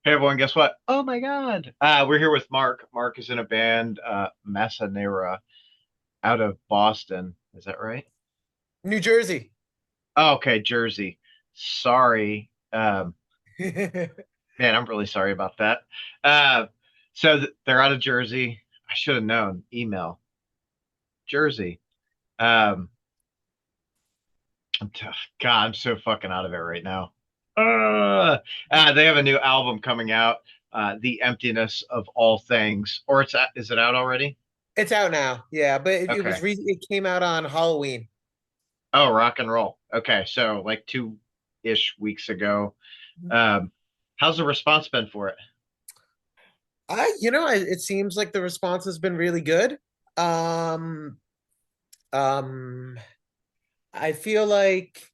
Hey everyone, guess what? Oh my God. We're here with Mark. Mark is in a band, Massa Nera, out of Boston. Is that right? New Jersey. Oh, okay, Jersey. Sorry. Man, I'm really sorry about that. Uh, they're out of Jersey. I should have known. Email. Jersey. Um, I'm t God, I'm so fucking out of it right now. They have a new album coming out, The Emptiness of All Things. Or is it out already? It's out now. Yeah, but Okay. it came out on Halloween. Oh, rock and roll. Okay, so like 2-ish weeks ago. Um, how's the response been for it? It seems like the response has been really good. Um, um, I feel like,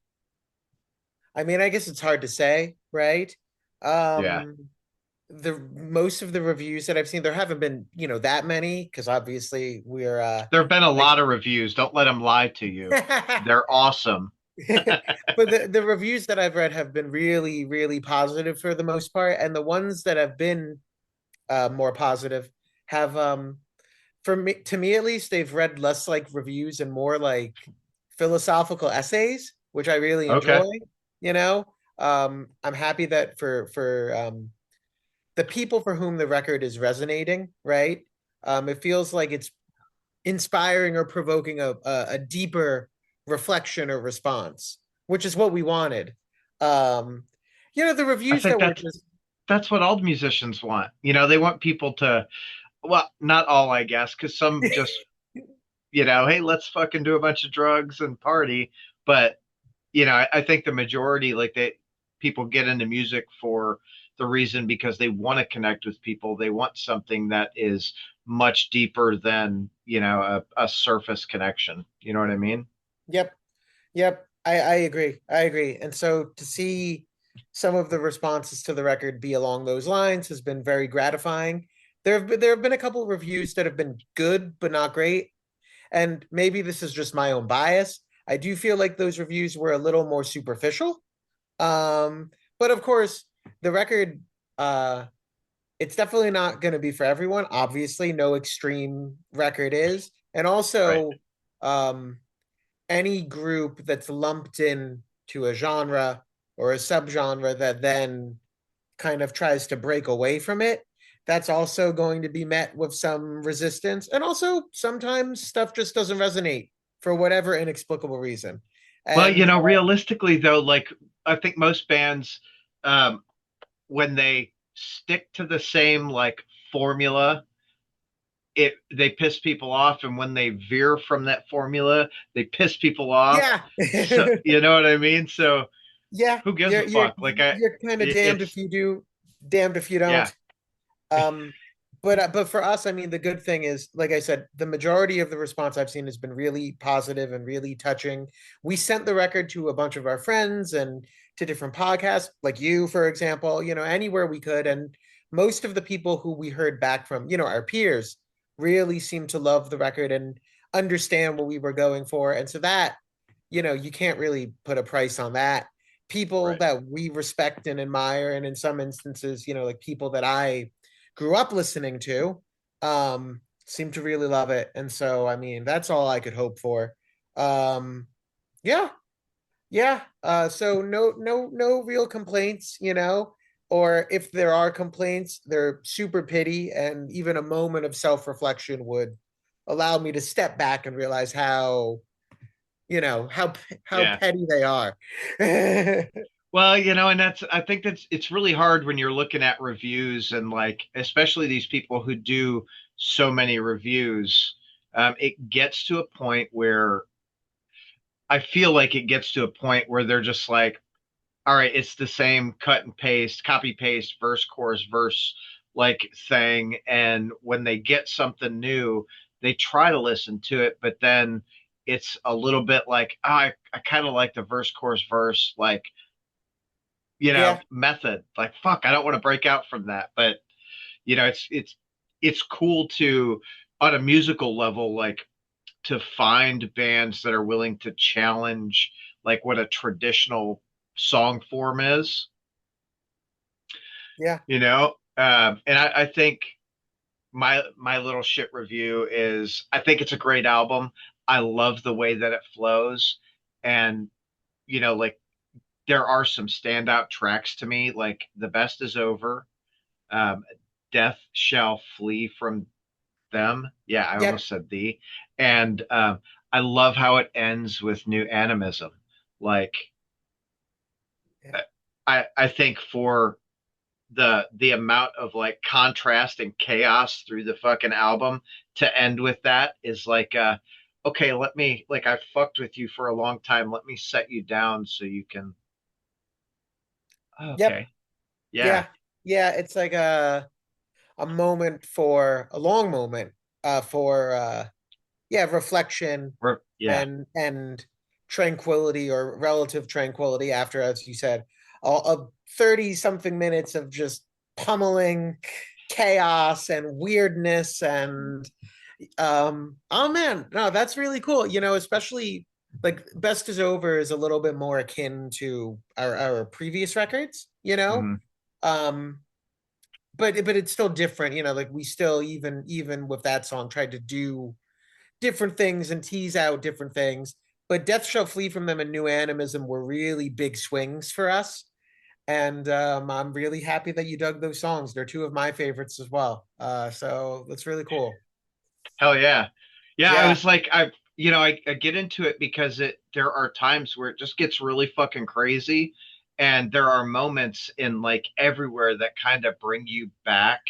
I mean, I guess it's hard to say, right? Yeah. Um, the most of the reviews that I've seen, there haven't been, that many because obviously we're There have been a like lot of reviews. Don't let them lie to you. They're awesome. but the reviews that I've read have been really, really positive for the most part, and the ones that have been more positive have for me to me at least they've read less like reviews and more like philosophical essays, which I really enjoy. Okay. You know, I'm happy that for the people for whom the record is resonating, right? It feels like it's inspiring or provoking a deeper reflection or response, which is what we wanted. Um, the I reviews think that were just that's what all the musicians want. They want people to, well, not all, I guess, because some just, hey, let's fucking do a bunch of drugs and party. But I think the majority, like people get into music for the reason because they want to connect with people. They want something that is much deeper than, a surface connection. You know what I mean? yep, yep. I agree. I agree. And so to see some of the responses to the record be along those lines has been very gratifying. There have been a couple of reviews that have been good but not great. And maybe this is just my own bias. I do feel like those reviews were a little more superficial. But of course, the record uh it's definitely not going to be for everyone. Obviously, no extreme record is. And Right. also, um, any group that's lumped in to a genre or a subgenre that then kind of tries to break away from it, that's also going to be met with some resistance. And also, sometimes stuff just doesn't resonate for whatever inexplicable reason. Well, And realistically though, like I think most bands, um, when they stick to the same like formula, they piss people off, and when they veer from that formula, they piss people off. yeah, So you know what I mean? So yeah, who gives you're a you're fuck? Like you're kind of damned if it's you do, damned if you yeah, don't. Um, but for us, I mean, the good thing is, like I said, the majority of the response I've seen has been really positive and really touching. We sent the record to a bunch of our friends and to different podcasts, like you, for example, anywhere we could. And most of the people who we heard back from, our peers, really seemed to love the record and understand what we were going for. And so that, you can't really put a price on that. People right. that we respect and admire, and in some instances, like people that I grew up listening to, seem to really love it. And so, I mean, that's all I could hope for. Um, yeah, yeah. So no real complaints, or if there are complaints, they're super pity, and even a moment of self-reflection would allow me to step back and realize how, how Yeah. petty they are. Well, and I think it's really hard when you're looking at reviews and like, especially these people who do so many reviews. It gets to a point where I feel like it gets to a point where they're just like, all right, it's the same cut and paste, copy paste, verse, chorus, verse like thing. And when they get something new, they try to listen to it, but then it's a little bit like, oh, I kind of like the verse, chorus, verse, like, Yeah, method. Like, fuck, I don't want to break out from that. But, it's cool to, on a musical level, like to find bands that are willing to challenge like what a traditional song form is. Yeah. you know. And I think my little shit review is I think it's a great album. I love the way that it flows, and like there are some standout tracks to me, like The Best Is Over, um, Death Shall Flee from Them. Yeah, I Yep. almost said the. And I love how it ends with New Animism. Like Yeah. I think for the amount of like contrast and chaos through the fucking album to end with that is like okay, let me, like, I fucked with you for a long time, let me set you down so you can, Yep. okay, yeah, Yeah. Yeah. It's like a moment for a long moment for yeah, reflection yeah, and tranquility or relative tranquility after, as you said, a 30 something minutes of just pummeling chaos and weirdness and oh man, no, that's really cool. Especially like Best Is Over is a little bit more akin to our previous records, hmm, um but it's still different, like we still, even with that song, tried to do different things and tease out different things. But Death Shall Flee from Them and New Animism were really big swings for us. And I'm really happy that you dug those songs. They're two of my favorites as well. So that's really cool. hell yeah, yeah. I Yeah. was like, I get into it because there are times where it just gets really fucking crazy, and there are moments in like everywhere that kind of bring you back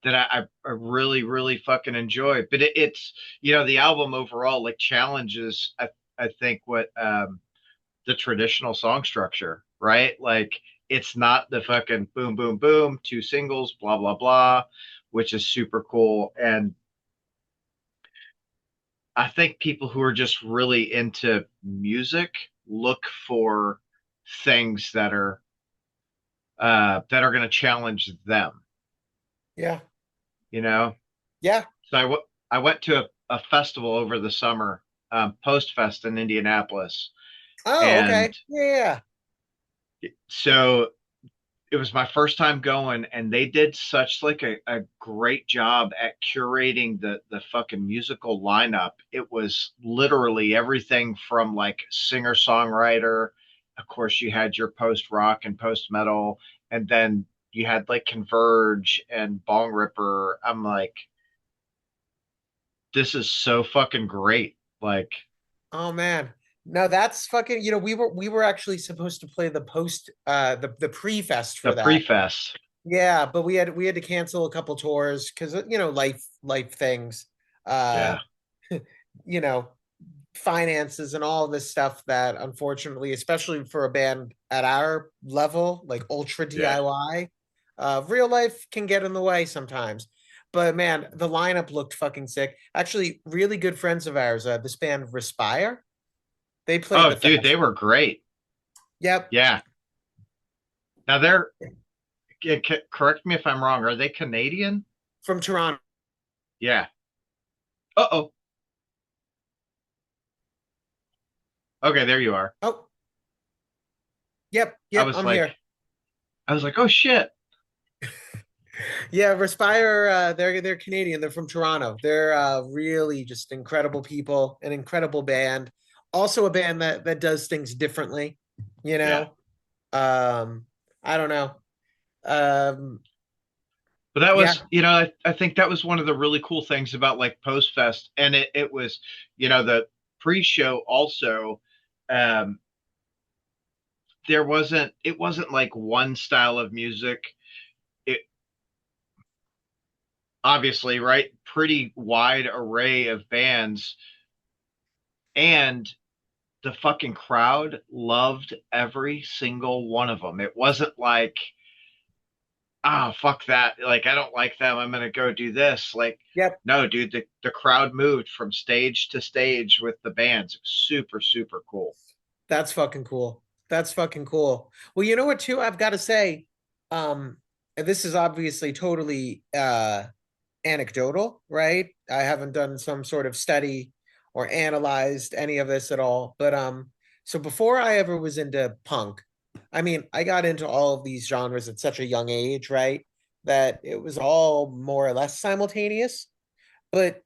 that I really, really fucking enjoy. But it's, the album overall like challenges, I think, what the traditional song structure, right? Like it's not the fucking boom, boom, boom, two singles, blah, blah, blah, which is super cool. And I think people who are just really into music look for things that are going to challenge them, Yeah. you know? Yeah. So I went to a festival over the summer, Postfest in Indianapolis, Oh, and okay. Yeah. so it was my first time going, and they did such like a great job at curating the fucking musical lineup. It was literally everything from like singer songwriter. Of course, you had your post rock and post metal, and then you had like Converge and Bong Ripper. I'm like, this is so fucking great. Like Oh man. No, that's fucking, we were actually supposed to play the pre-fest the for that. pre-fest. Yeah, but we had to cancel a couple tours because life things. Uh Yeah. you know, finances and all this stuff that, unfortunately, especially for a band at our level, like ultra Yeah. DIY, real life can get in the way sometimes. But man, the lineup looked fucking sick. Actually, really good friends of ours, this band Respire, they played Oh, the dude, they fest. were great. Yep, Yeah. Now correct me if I'm wrong. Are they Canadian? from Toronto. Yeah. Uh-oh. Okay, there you are. Oh, yep, I yep, was I'm like, here. oh shit. Yeah, Respire, they're Canadian. They're from Toronto. They're really just incredible people, an incredible band. Also a band that does things differently, you Yeah. know. Um, I don't know. Um, But that yeah. was, I think that was one of the really cool things about like Post Fest. And it was, the pre-show also, um, it wasn't like one style of music. It obviously, right? Pretty wide array of bands. And the fucking crowd loved every single one of them. It wasn't like, ah, fuck that. Like, I don't like them. I'm going to go do this. Like, Yep. no, dude, the crowd moved from stage to stage with the bands. Super, super cool. That's fucking cool. That's fucking cool. Well, you know what, too? I've got to say, and this is obviously totally anecdotal, right? I haven't done some sort of study or analyzed any of this at all. But so before I ever was into punk, I mean, I got into all of these genres at such a young age, right? That it was all more or less simultaneous. But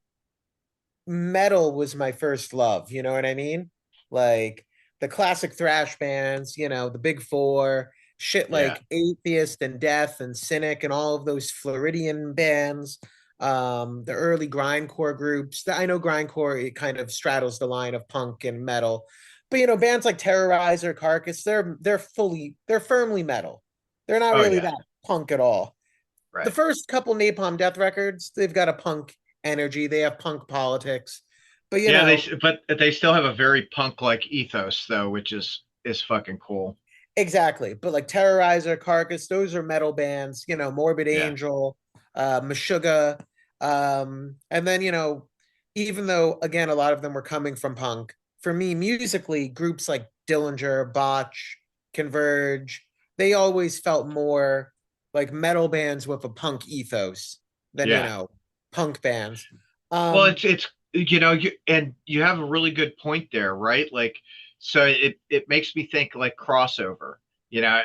metal was my first love, you know what I mean? Like the classic thrash bands, the big four, shit Yeah. like Atheist and Death and Cynic and all of those Floridian bands, the early grindcore groups. I know grindcore, it kind of straddles the line of punk and metal. But bands like Terrorizer, Carcass, they're firmly metal. They're not Oh really yeah. that punk at all. The Right. first couple Napalm Death records, they've got a punk energy. They have punk politics. But Yeah, but they still have a very punk-like ethos though, which is fucking cool. exactly. But like Terrorizer, Carcass, those are metal bands, Morbid Yeah. Angel, Meshuggah. And then, even though again, a lot of them were coming from punk, for me, musically, groups like Dillinger, Botch, Converge, they always felt more like metal bands with a punk ethos than, Yeah. punk bands. Well, Um, it's you have a really good point there, right? Like, so it makes me think like crossover. You know,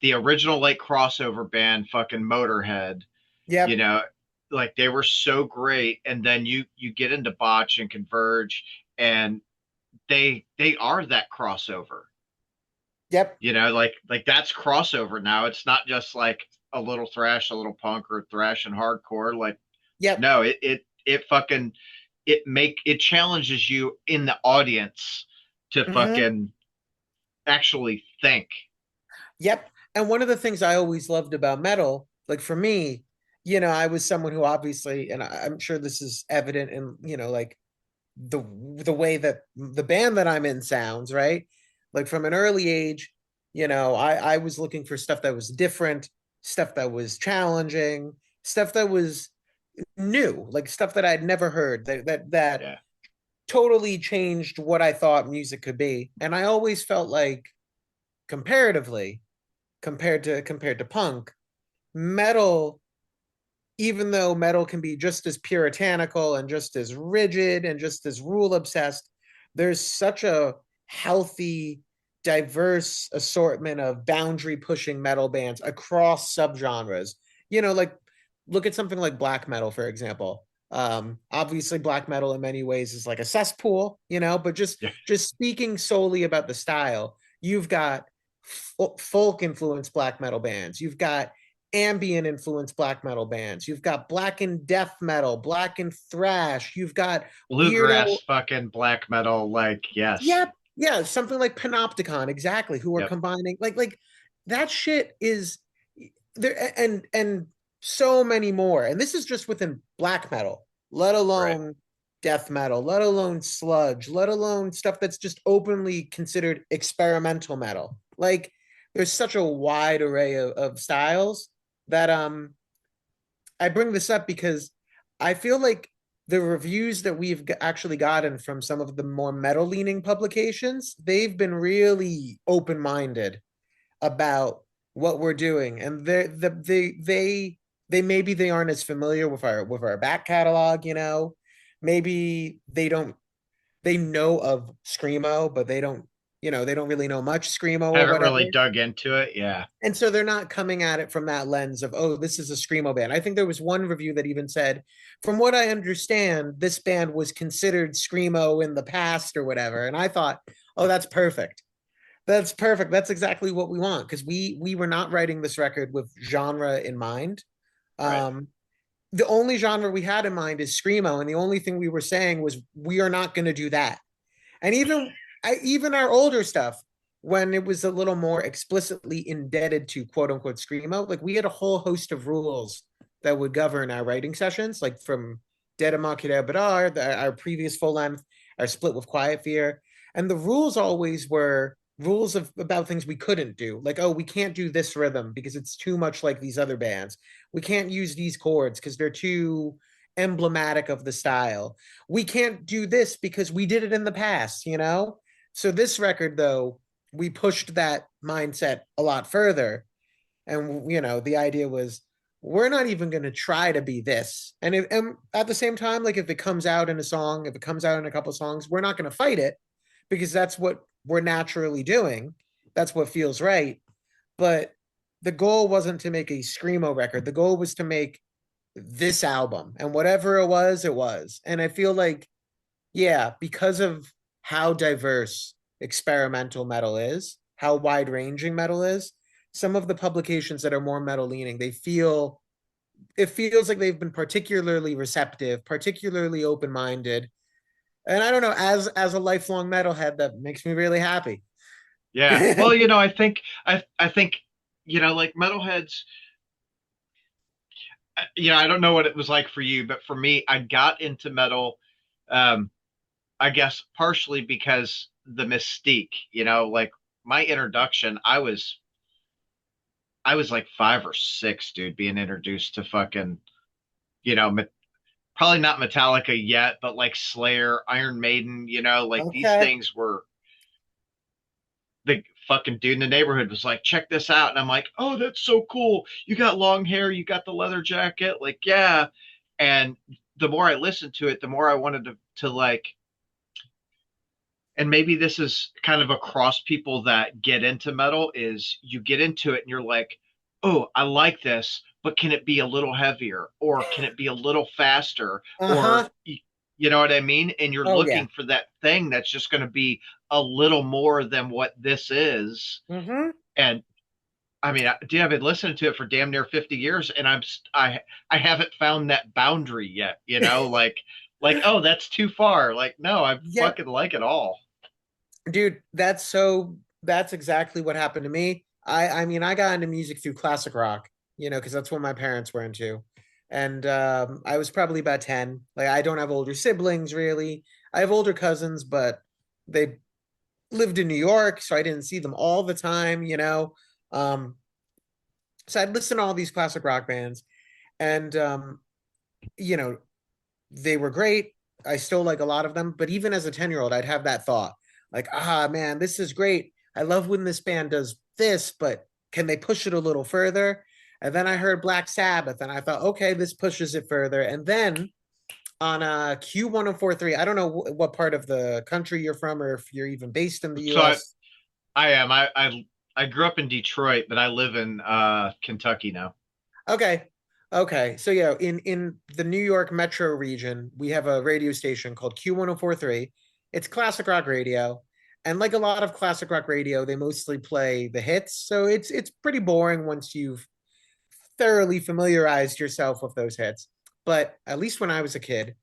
the original like crossover band, fucking Motorhead. You yep, know, like they were so great, and then you get into Botch and Converge, and they are that crossover. yep, Like that's crossover now. It's not just like a little thrash, a little punk, or thrash and hardcore. Like yep. no, it fucking it challenges you in the audience to Mhm. fucking actually think. Yep. And one of the things I always loved about metal, like for me, I was someone who obviously, and I'm sure this is evident in, like the way that the band that I'm in sounds, right? Like from an early age, I was looking for stuff that was different, stuff that was challenging, stuff that was new, like stuff that I'd never heard, that Yeah. totally changed what I thought music could be. And I always felt like comparatively compared to punk, metal, even though metal can be just as puritanical and just as rigid and just as rule obsessed, there's such a healthy, diverse assortment of boundary pushing metal bands across subgenres. Like look at something like black metal, for example. Obviously black metal in many ways is like a cesspool, but just Yeah. just speaking solely about the style, you've got folk influenced black metal bands, you've got ambient influenced black metal bands, you've got black and death metal, black and thrash, you've got weirdo. Bluegrass fucking black metal, like yes. Yeah, yeah, something like Panopticon, exactly, who are Yep. combining like that shit is there. And so many more, and this is just within black metal, let Right. alone death metal, let alone sludge, let alone stuff that's just openly considered experimental metal. Like there's such a wide array of styles that I bring this up because I feel like the reviews that we've actually gotten from some of the more metal leaning publications, they've been really open minded about what we're doing, and they maybe they aren't as familiar with our back catalog. Maybe they know of Screamo, but they don't really know much Screamo or Haven't whatever. really dug into it. Yeah. And so they're not coming at it from that lens of, oh, this is a Screamo band. I think there was one review that even said, from what I understand, this band was considered Screamo in the past or whatever. And I thought, oh, that's perfect. That's perfect. That's exactly what we want, because we were not writing this record with genre in mind. Right. Um, the only genre we had in mind is Screamo, and the only thing we were saying was we are not going to do that. And even our older stuff, when it was a little more explicitly indebted to quote unquote Screamo, like we had a whole host of rules that would govern our writing sessions, like from Dead Immaculate Badar, our previous full length, our split with Quiet Fear. And the rules always were rules about things we couldn't do. Like, oh, we can't do this rhythm because it's too much like these other bands. We can't use these chords because they're too emblematic of the style. We can't do this because we did it in the past. So this record, though, we pushed that mindset a lot further. And, the idea was we're not even going to try to be this. And at the same time, like if it comes out in a song, if it comes out in a couple songs, we're not going to fight it because that's what we're naturally doing. that's what feels right. But the goal wasn't to make a Screamo record. The goal was to make this album. And whatever it was, it was. And I feel like, yeah, because of how diverse experimental metal is, how wide ranging metal is, some of the publications that are more metal leaning, it feels like they've been particularly receptive, particularly open minded. And I don't know, as a lifelong metalhead, that makes me really happy. Yeah. Well, I think like metalheads, I don't know what it was like for you, but for me, I got into metal, um, I guess partially because the mystique, like my introduction, I was like 5 or 6, dude, being introduced to fucking, you know, probably not Metallica yet, but like Slayer, Iron Maiden, like these Okay. things were the fucking dude in the neighborhood was like, check this out. And I'm like, oh, that's so cool. You got long hair, you got the leather jacket. Like, yeah. And the more I listened to it, the more I wanted to like, and maybe this is kind of across people that get into metal is you get into it and you're like, oh, I like this, but can it be a little heavier or can it be a little faster or Uh-huh. you know what I mean? And you're Oh yeah. looking for that thing that's just going to be a little more than what this is. Mm-hmm. And I mean, dude, I've been listening to it for damn near 50 years and I haven't found that boundary yet, like oh, that's too far. Like no, I Yep. fucking like it all. Dude, that's exactly what happened to me. I mean, I got into music through classic rock, because that's what my parents were into. And I was probably about 10. Like I don't have older siblings really. I have older cousins, but they lived in New York, so I didn't see them all the time. Um, so I'd listen to all these classic rock bands, and you know, they were great. I still like a lot of them, but even as a 10-year-old, I'd have that thought like, man, this is great. I love when this band does this, but can they push it a little further? And then I heard Black Sabbath and I thought, okay, this pushes it further. And then on Q1043, I don't know what part of the country you're from or if you're even based in the So US. I am. I grew up in Detroit, but I live in Kentucky now. Okay. Okay. So yeah, in the New York metro region, we have a radio station called Q1043. It's classic rock radio. And like a lot of classic rock radio, they mostly play the hits. So it's pretty boring once you've thoroughly familiarized yourself with those hits. But at least when I was a kid,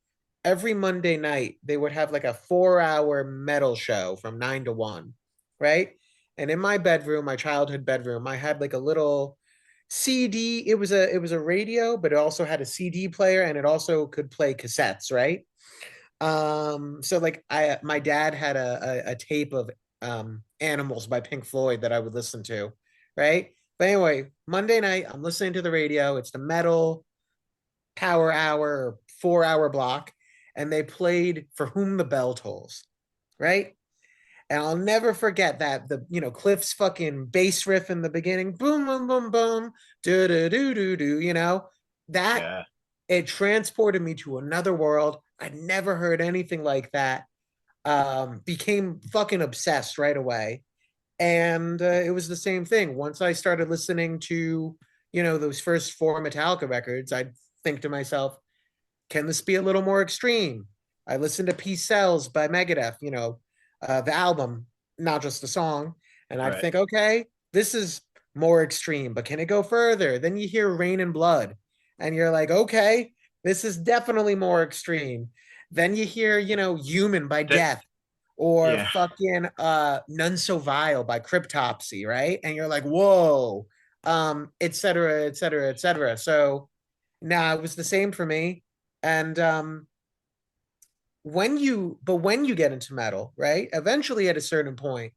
every Monday night they would have like a 4-hour metal show from 9 to 1, right? And in my bedroom, my childhood bedroom, I had like a little CD. It was a radio, but it also had a CD player and it also could play cassettes, right? So like my dad had a tape of Animals by Pink Floyd that I would listen to, right? But anyway, Monday night, I'm listening to the radio. It's the metal power hour, 4-hour block, and they played For Whom the Bell Tolls, right? And I'll never forget that Cliff's fucking bass riff in the beginning, boom, boom, boom, boom, do do do do do. That Yeah. it transported me to another world. I'd never heard anything like that. Became fucking obsessed right away, and it was the same thing. Once I started listening to those first four Metallica records, I'd think to myself, can this be a little more extreme? I listened to Peace Sells by Megadeth, the album, not just the song. And I'd Right. think, okay, this is more extreme, but can it go further? Then you hear Rain and Blood, and you're like, okay, this is definitely more extreme. Then you hear, Human by That. Death or Yeah. fucking None So Vile by Cryptopsy, right? And you're like, whoa, et cetera, et cetera, et cetera. So nah, it was the same for me. And when you get into metal, right? Eventually at a certain point,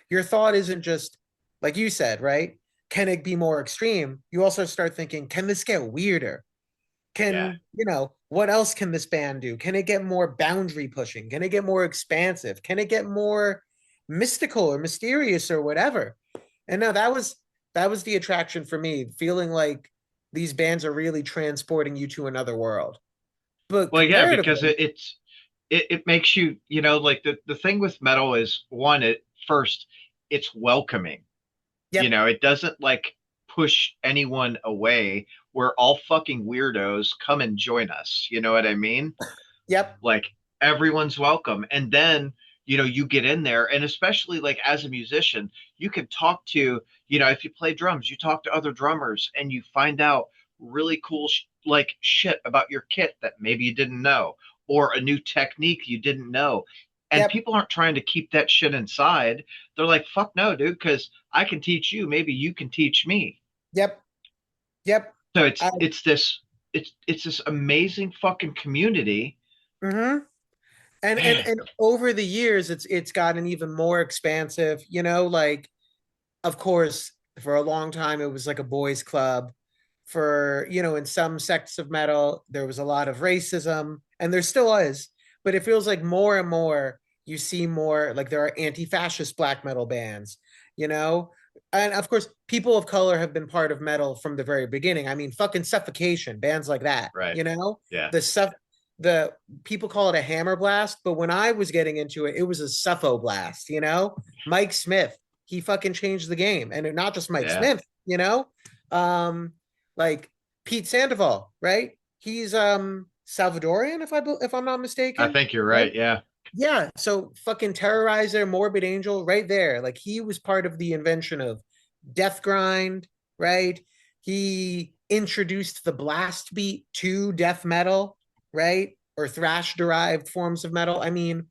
your thought isn't just like you said, right? Can it be more extreme? You also start thinking, can this get weirder? Yeah. What else can this band do? Can it get more boundary pushing? Can it get more expansive? Can it get more mystical or mysterious or whatever? And no, that was the attraction for me, feeling like these bands are really transporting you to another world. But Well, yeah, because comparatively, it makes you, like the thing with metal is one, at first, it's welcoming. You Yep. know, it doesn't like push anyone away. We're all fucking weirdos. Come and join us. You know what I mean? Yep. Like everyone's welcome. And then, you know, you get in there, and especially like as a musician, you can talk to, you know, if you play drums, you talk to other drummers and you find out really cool like shit about your kit that maybe you didn't know, or a new technique you didn't know. And Yep. people aren't trying to keep that shit inside. They're like, fuck no, dude, because I can teach you. Maybe you can teach me. Yep. Yep. So I, it's this amazing fucking community. mhm. And Man, over the years, it's gotten even more expansive. Like, of course, for a long time it was like a boys' club. In some sects of metal, there was a lot of racism, and there still is. But it feels like more and more you see more like there are anti-fascist black metal bands. You know, and of course, people of color have been part of metal from the very beginning. I mean, fucking Suffocation, bands like that. right. Yeah. The stuff the people call it a hammer blast, but when I was getting into it, it was a suffo blast. Mike Smith, he fucking changed the game, and not just Mike Yeah. Smith. Um, like Pete Sandoval, right? He's Salvadorian, if I'm not I mistaken, think you're right? right. Yeah. Yeah, so fucking Terrorizer, Morbid Angel, right there. Like he was part of the invention of Death Grind, right? He introduced the blast beat to death metal, right? Or thrash derived forms of metal. I mean,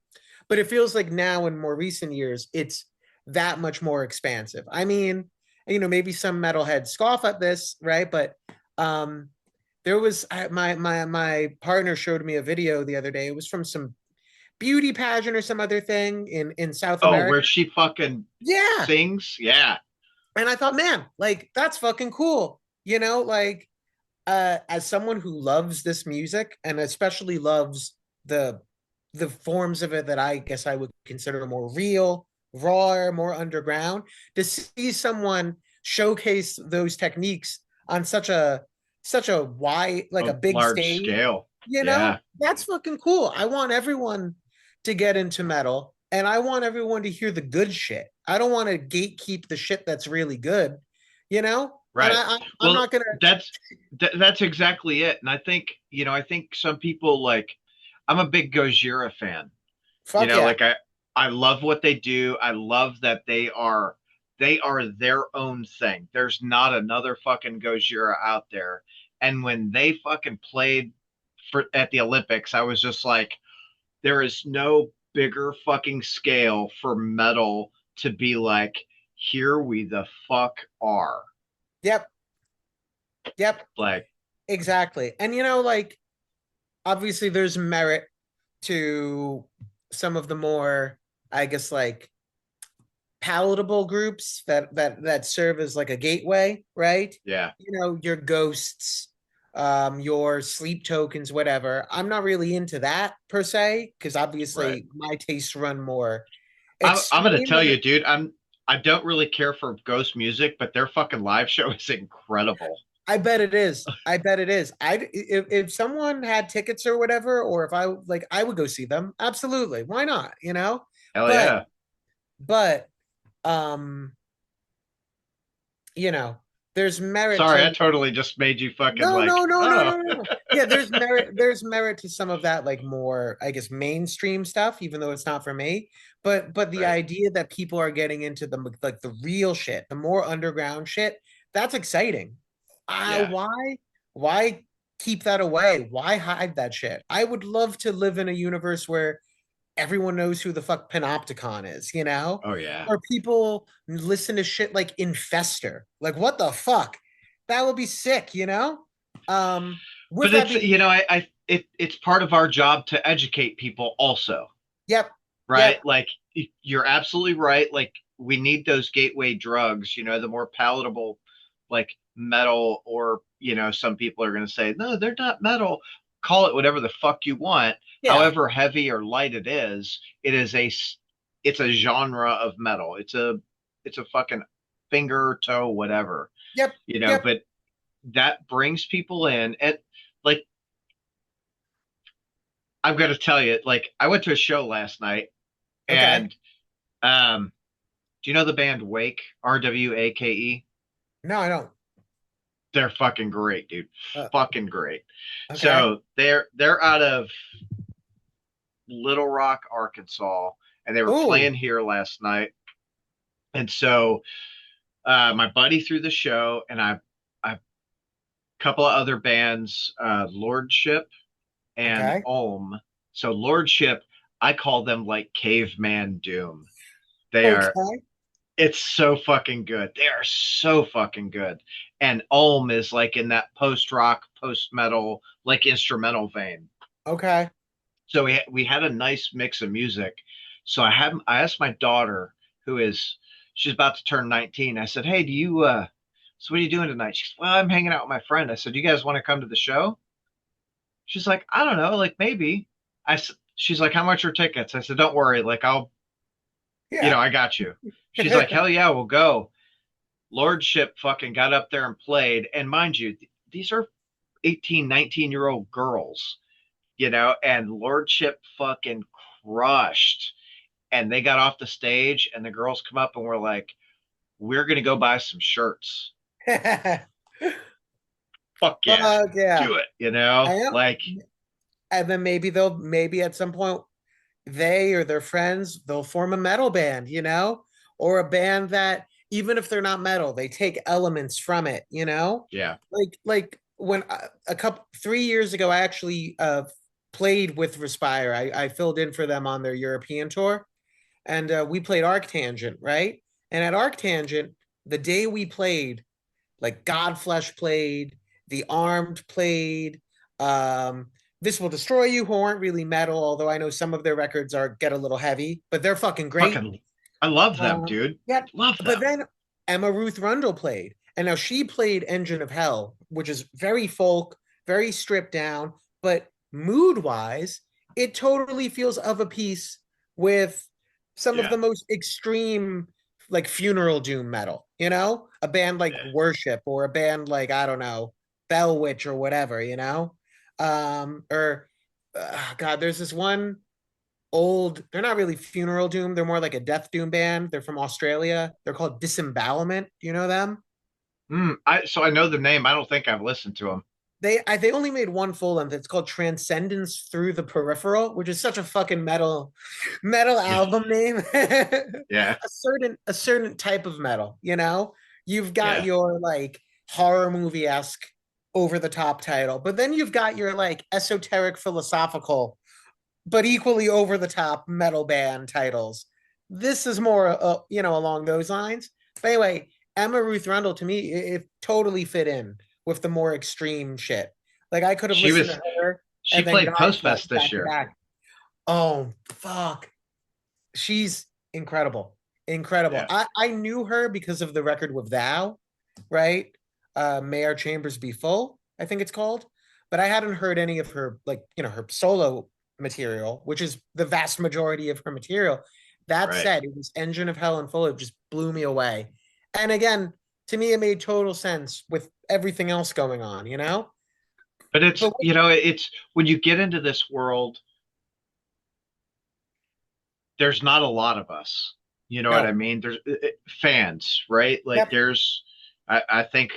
but it feels like now in more recent years, it's that much more expansive. I mean, maybe some metalheads scoff at this, right? But um there was my partner showed me a video the other day. It was from some beauty pageant or some other thing in South Oh, America. where she fucking Yeah. sings? Yeah. And I thought, man, like that's fucking cool. Like as someone who loves this music and especially loves the the forms of it that I guess I would consider more real, raw, more underground, to see someone showcase those techniques on such a wide, like A a big large stage, scale. Yeah. that's fucking cool. I want everyone to get into metal, and I want everyone to hear the good shit. I don't want to gatekeep the shit that's really good, and Right. I'm Well, not gonna. that's exactly it. And I think, you know, I think some people like I'm a big Gojira fan. You Fuck know, yeah. like I love what they do. I love that they are their own thing. There's not another fucking Gojira out there. And when they fucking played for at the Olympics, I was just like, there is no bigger fucking scale for metal to be like, here we the fuck are. Yep. Yep. Like, Exactly. And like obviously there's merit to some of the more, I guess, like palatable groups that serve as like a gateway, right? yeah, Your ghosts, your sleep tokens, whatever. I'm not really into that per se, because right. obviously my tastes run more I'm gonna extreme. tell you, dude, I don't really care for ghost music, but their fucking live show is incredible. I bet it is. I bet it is. If someone had tickets or whatever, or if I like, I would go see them. Absolutely. Why not? Hell But yeah. but um, you know, there's merit Sorry, I to totally just made you fucking no, like, no, no, no, oh, no, no. Yeah, there's merit to some of that, like more, I guess, mainstream stuff, even though it's not for me. But the right. idea that people are getting into the real shit, the more underground shit, that's exciting. Yeah. Why keep that away? Why hide that shit? I would love to live in a universe where everyone knows who the fuck Panopticon is, Oh yeah. or people listen to shit like Infester. Like, what the fuck? That would be sick. With But that it's, being, you know, it's part of our job to educate people also, yep, right? yep, Like you're absolutely right. Like we need those gateway drugs, you know, the more palatable like metal, or, you know, some people are going to say, no, they're not metal. Call it whatever the fuck you want. yeah, However heavy or light it is it's a genre of metal. It's a fucking finger, toe, whatever, yep, you know, yep. but that brings people in. And like, I'm going to tell you, like, I went to a show last night, Okay, and um, Do you know the band Wake? RWAKE? No, I don't. They're fucking great, dude. Uh, Fucking great. okay. So they're out of Little Rock, Arkansas, and they were Oh, playing here last night. And so my buddy threw the show, and I a couple of other bands, Lordship and okay. Ohm. So Lordship, I call them like caveman doom. They are. Okay. It's so fucking good. They are so fucking good. And Ohm is like in that post rock, post metal, like instrumental vein. Okay. So we had a nice mix of music. So I asked my daughter, who is she's about to turn 19. I said, "Hey, do you so what are you doing tonight?" She's, "Well, I'm hanging out with my friend." I said, "You guys want to come to the show?" She's like, "I don't know, like maybe." She's like, "How much are tickets?" I said, "Don't worry, like Yeah. I got you." She's like, "Hell yeah, we'll go." Lordship fucking got up there and played. And mind you, these are 18, 19-year-old girls, and Lordship fucking crushed. And they got off the stage, and the girls come up and were like, "We're going to go buy some shirts." Fuck yeah. Fuck yeah. Do it, I am. Like, And then maybe at some point they or their friends, they'll form a metal band, or a band that even if they're not metal, they take elements from it, yeah. like when a couple 3 years ago, I actually played with Respire. I filled in for them on their European tour, and we played Arctangent, right? And at Arctangent, the day we played, like Godflesh played, The Armed played, This Will Destroy You, who aren't really metal, although I know some of their records get a little heavy, but they're fucking great. Fucking, I love them, dude. Yeah, Love but them. then Emma Ruth Rundle played, and now she played Engine of Hell, which is very folk, very stripped down, but mood wise, it totally feels of a piece with some of Yeah. the most extreme, like funeral doom metal. A band like Yeah. Worship or a band like I don't know, Bell Witch or whatever. Or God, there's this one old, they're not really funeral doom, they're more like a death doom band. They're from Australia. They're called Disembowelment. Do you know them? So I know the name. I don't think I've listened to them. They only made one full length. It's called Transcendence Through the Peripheral, which is such a fucking metal Yeah. album name. Yeah. A certain type of metal. You've got Yeah. your like horror movie-esque over the top title, but then you've got your like esoteric philosophical but equally over the top metal band titles. This is more, along those lines. But anyway, Emma Ruth Rundle to me, it totally fit in with the more extreme shit. Like I could have She listened was to her she and then played Godflesh Postfest this back to year. back. Oh fuck, she's incredible, incredible. Yeah. I knew her because of the record with Thou, right? May Our Chambers Be Full, I think it's called. But I hadn't heard any of her, like, her solo material, which is the vast majority of her material. That Right. said, it was Engine of Hell and Full. It just blew me away. And again, to me, it made total sense with everything else going on. But But it's when you get into this world, there's not a lot of us. You know what I no, mean? There's fans, right? Like yep. I think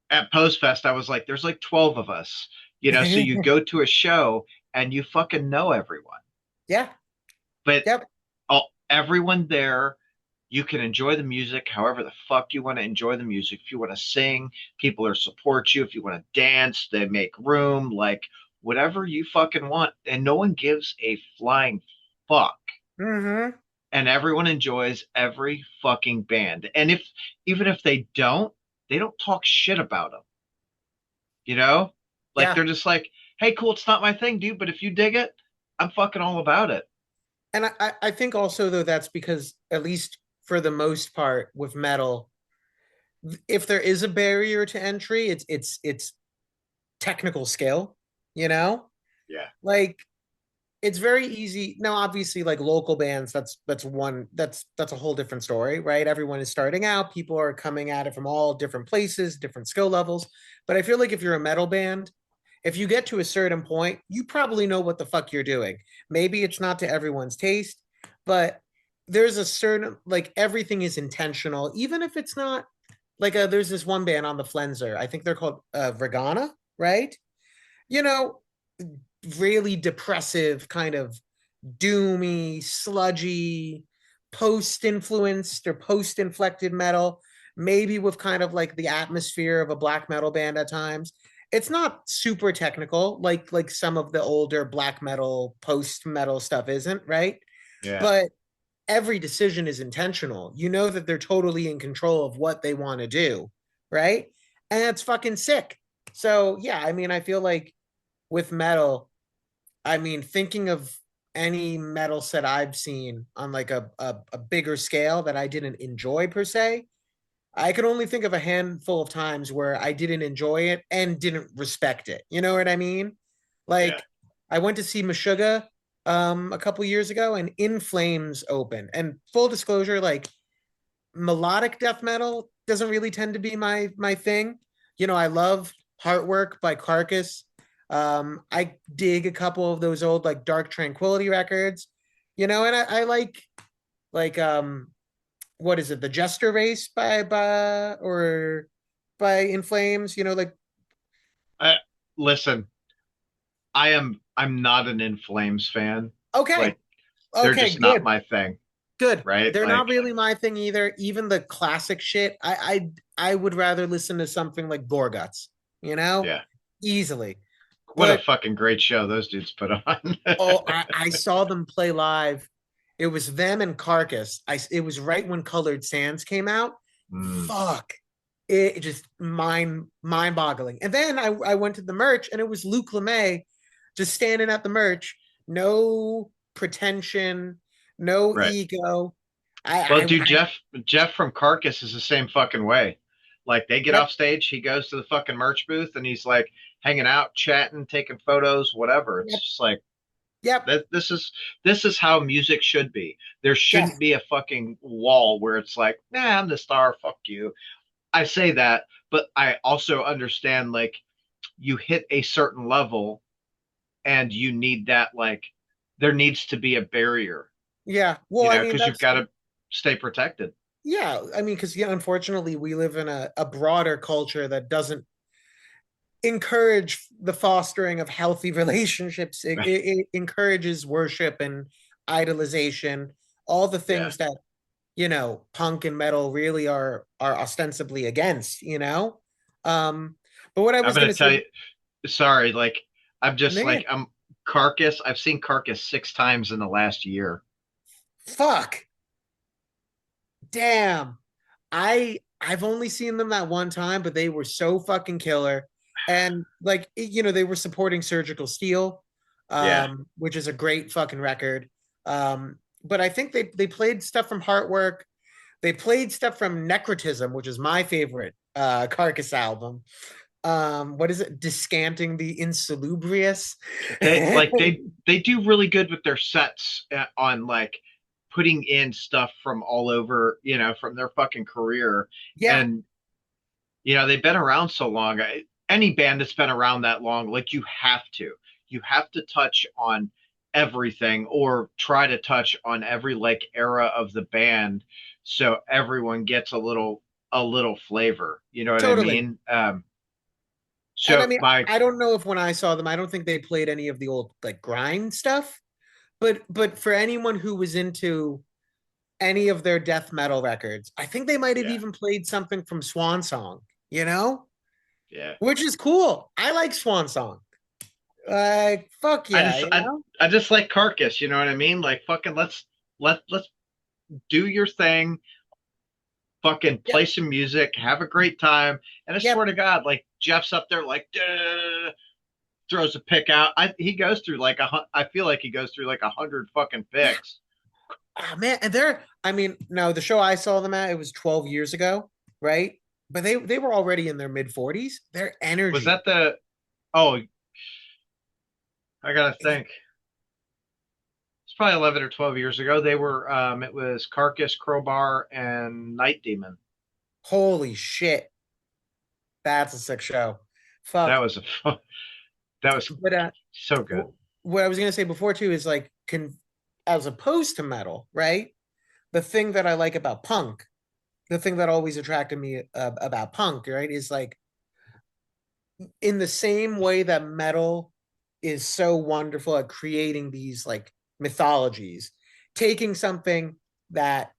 at Postfest, I was like, there's like 12 of us, so you go to a show and you fucking know everyone. Yeah, But yep. everyone there, you can enjoy the music however the fuck you want to enjoy the music. If you want to sing, people are support you. If you want to dance, they make room, like whatever you fucking want. And no one gives a flying fuck. Mm-hmm. And everyone enjoys every fucking band. And even if they don't talk shit about them, you know? Like Yeah. they're just like, hey, cool, it's not my thing, dude, but if you dig it, I'm fucking all about it. And I think also though that's because at least for the most part with metal, if there is a barrier to entry, it's technical skill, you know? Yeah. Like it's very easy. Now, obviously, like local bands, that's a whole different story, right? Everyone is starting out, people are coming at it from all different places, different skill levels. But I feel like if you're a metal band, if you get to a certain point, you probably know what the fuck you're doing. Maybe it's not to everyone's taste, but there's a certain like everything is intentional, even if it's not like there's this one band on the Flenser. I think they're called Vagana, right? You know, really depressive, kind of doomy, sludgy, post influenced or post inflected metal, maybe with kind of like the atmosphere of a black metal band at times. It's not super technical like some of the older black metal, post metal stuff isn't, right? Yeah. But every decision is intentional. You know that they're totally in control of what they want to do, right? And it's fucking sick. So, yeah, I mean, I feel like with metal, I mean, thinking of any metal set I've seen on like a bigger scale that I didn't enjoy per se, I could only think of a handful of times where I didn't enjoy it and didn't respect it. You know what I mean? Yeah. Like I went to see Meshuggah a couple years ago and In Flames open. And full disclosure, like melodic death metal doesn't really tend to be my thing. You know, I love Heartwork by Carcass. I dig a couple of those old like Dark Tranquility records, you know, and I like what is it, the Jester Race by In Flames, you know, like I, listen, I'm not an In Flames fan. okay, Like they're okay, just not good, my thing, good. right? They're not Like really my thing either. Even the classic shit, I would rather listen to something like Gorguts, you know, yeah. easily. What a But fucking great show those dudes put on. oh, I saw them play live. It was them and Carcass. It was right when Colored Sands came out. Mm, Fuck. It just mind boggling. And then I went to the merch and it was Luke LeMay just standing at the merch. No pretension, no right. ego. Well, dude, I Jeff from Carcass is the same fucking way. Like they get yep, off stage, he goes to the fucking merch booth and he's like hanging out, chatting, taking photos, whatever. It's yep, just like yep, that this is how music should be. There shouldn't yes, be a fucking wall where it's like, nah, I'm the star, fuck you. I say that, but I also understand like you hit a certain level and you need that like there needs to be a barrier, yeah. Well, I mean because you've that's got to stay protected. yeah. I mean, because yeah, unfortunately, we live in a broader culture that doesn't encourage the fostering of healthy relationships. It encourages worship and idolization, all the Yeah. things that you know punk and metal really are ostensibly against. You know, but what I I'm was going gonna to say, tell you, sorry, like I'm just man, like I'm Carcass. I've seen Carcass 6 times in the last year. fuck, damn, I've only seen them that one time, but they were so fucking killer. And like you know, they were supporting Surgical Steel, Yeah. which is a great fucking record. But I think they played stuff from Heartwork. They played stuff from Necrotism, which is my favorite Carcass album. What is it? Descanting the Insalubrious. They do really good with their sets on like putting in stuff from all over, from their fucking career. Yeah, And they've been around so long. Any band that's been around that long, like you have to touch on everything or try to touch on every like era of the band so everyone gets a little flavor. You know what I totally. mean? And I So mean, my I don't know if when I saw them, I don't think they played any of the old like grind stuff. But for anyone who was into any of their death metal records, I think they might have Yeah, even played something from Swan Song, you know, yeah. which is cool. I like Swan Song. Like fuck I yeah, just you I know. I just like Carcass, you know what I mean? Like fucking let's do your thing, fucking Yep, play some music, have a great time. And I yep. swear to God, like Jeff's up there like throws a pick out. He goes through like I feel like he goes through like 100 fucking Yeah. picks. Oh man, and they're. I mean, no, the show I saw them at it was 12 years ago, right? But they were already in their mid 40s. Their Was energy, that the oh, I gotta think. It's probably 11 or 12 years ago. It was Carcass, Crowbar, and Night Demon. holy shit, that's a sick show. That Fuck. was a that was But so good. what I was gonna say before too is like as opposed to metal, right? the thing that I like about punk, the thing that always attracted me about punk, right, is like in the same way that metal is so wonderful at creating these like mythologies, taking something that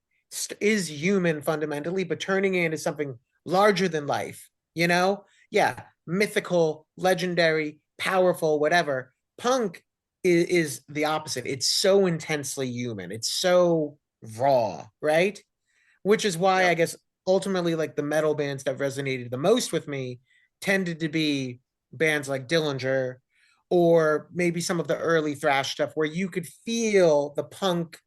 is human fundamentally, but turning it into something larger than life, you know? Yeah, mythical, legendary, powerful, whatever. Punk is the opposite. It's so intensely human, it's so raw, right? Which is why I Yep. guess ultimately like the metal bands that resonated the most with me tended to be bands like Dillinger or maybe some of the early thrash stuff where you could feel the punk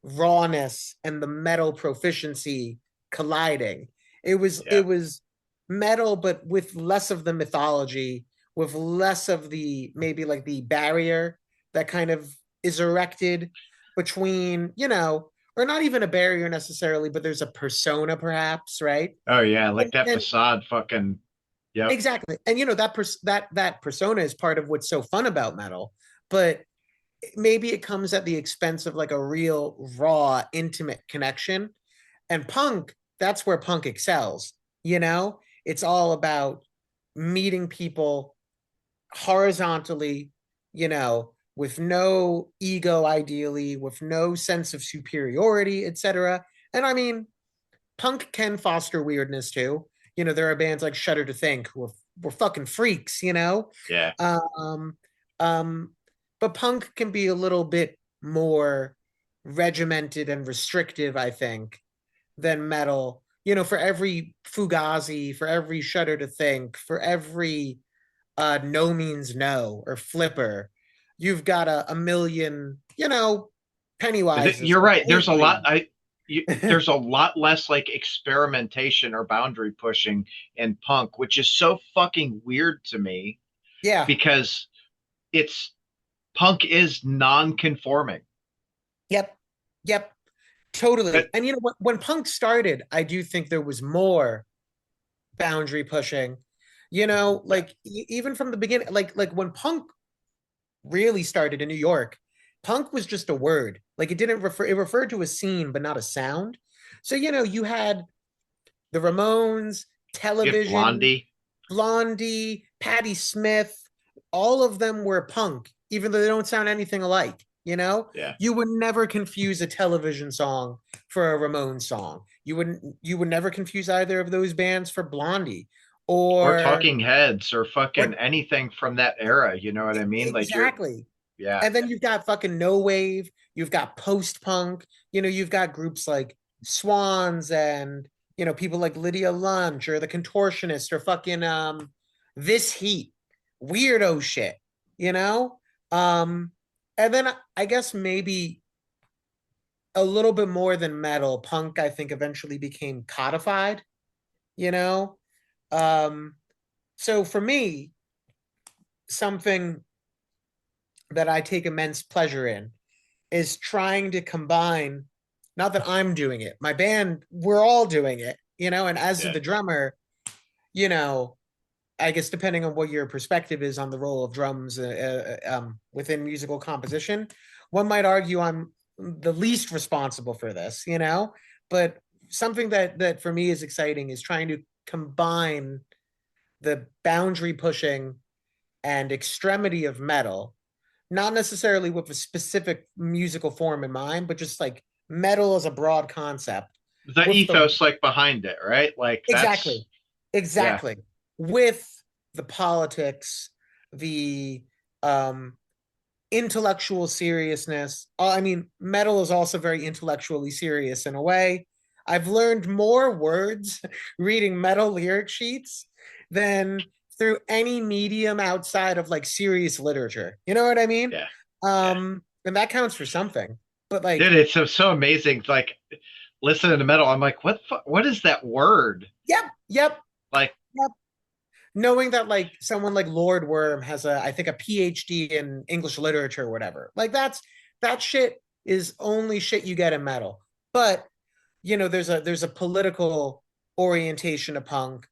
rawness and the metal proficiency colliding. It Yeah. was metal but with less of the mythology, with less of the maybe like the barrier that kind of is erected between, or not even a barrier necessarily, but there's a persona perhaps, right? Oh yeah, like that And facade fucking yep. exactly. And that persona is part of what's so fun about metal, but maybe it comes at the expense of like a real raw intimate connection. And punk, that's where punk excels, it's all about meeting people horizontally, with no ego, ideally, with no sense of superiority, etc. And I mean, punk can foster weirdness too. There are bands like Shudder to Think who were fucking freaks, Yeah. um um but punk can be a little bit more regimented and restrictive, I think, than metal. For every Fugazi, for every Shudder to Think, for every No Means No or Flipper, you've got a million, Pennywises You're or right. Poisonry. There's a lot less like experimentation or boundary pushing in punk, which is so fucking weird to me Yeah. because it's punk is non-conforming. Yep. Yep. That Totally. And when punk started, I do think there was more boundary pushing. yeah, Like even from the beginning, like when punk really started in New York, punk was just a word. Like it referred to a scene but not a sound. So you had the Ramones, you have Television, Blondie. Blondie, Patti Smith, all of them were punk, even though they don't sound anything alike. Yeah. You would never confuse a Television song for a Ramones song. You would never confuse either of those bands for Blondie Or or Talking Heads or fucking or anything from that era. You know what I mean? Like you're exactly. yeah. And then you've got fucking no wave, you've got post punk, you've got groups like Swans and people like Lydia Lunch or the Contortionist or fucking This Heat, weirdo shit, you know? Um and then I guess maybe a little bit more than metal, punk I think eventually became codified, you know? Um so for me, something that I take immense pleasure in is trying to combine, not that I'm doing it, my band, we're all doing it, and as Yeah. the drummer, you know, I guess depending on what your perspective is on the role of drums within musical composition, one might argue I'm the least responsible for this, but something that for me is exciting is trying to combine the boundary pushing and extremity of metal, not necessarily with a specific musical form in mind, but just like metal as a broad concept The with the ethos like behind it, right? Like exactly, that's yeah. exactly, with the politics, the um intellectual seriousness. I mean, metal is also very intellectually serious in a way. I've learned more words reading metal lyric sheets than through any medium outside of like serious literature. You know what I mean? Yeah. Yeah. And that counts for something. But Dude, like, it's so amazing. Like listening to metal, I'm like, what is that word? yep, yep, Like, yep. Knowing that like someone like Lord Worm has I think a PhD in English literature or whatever. Like that shit is only shit you get in metal. But there's a political orientation to punk,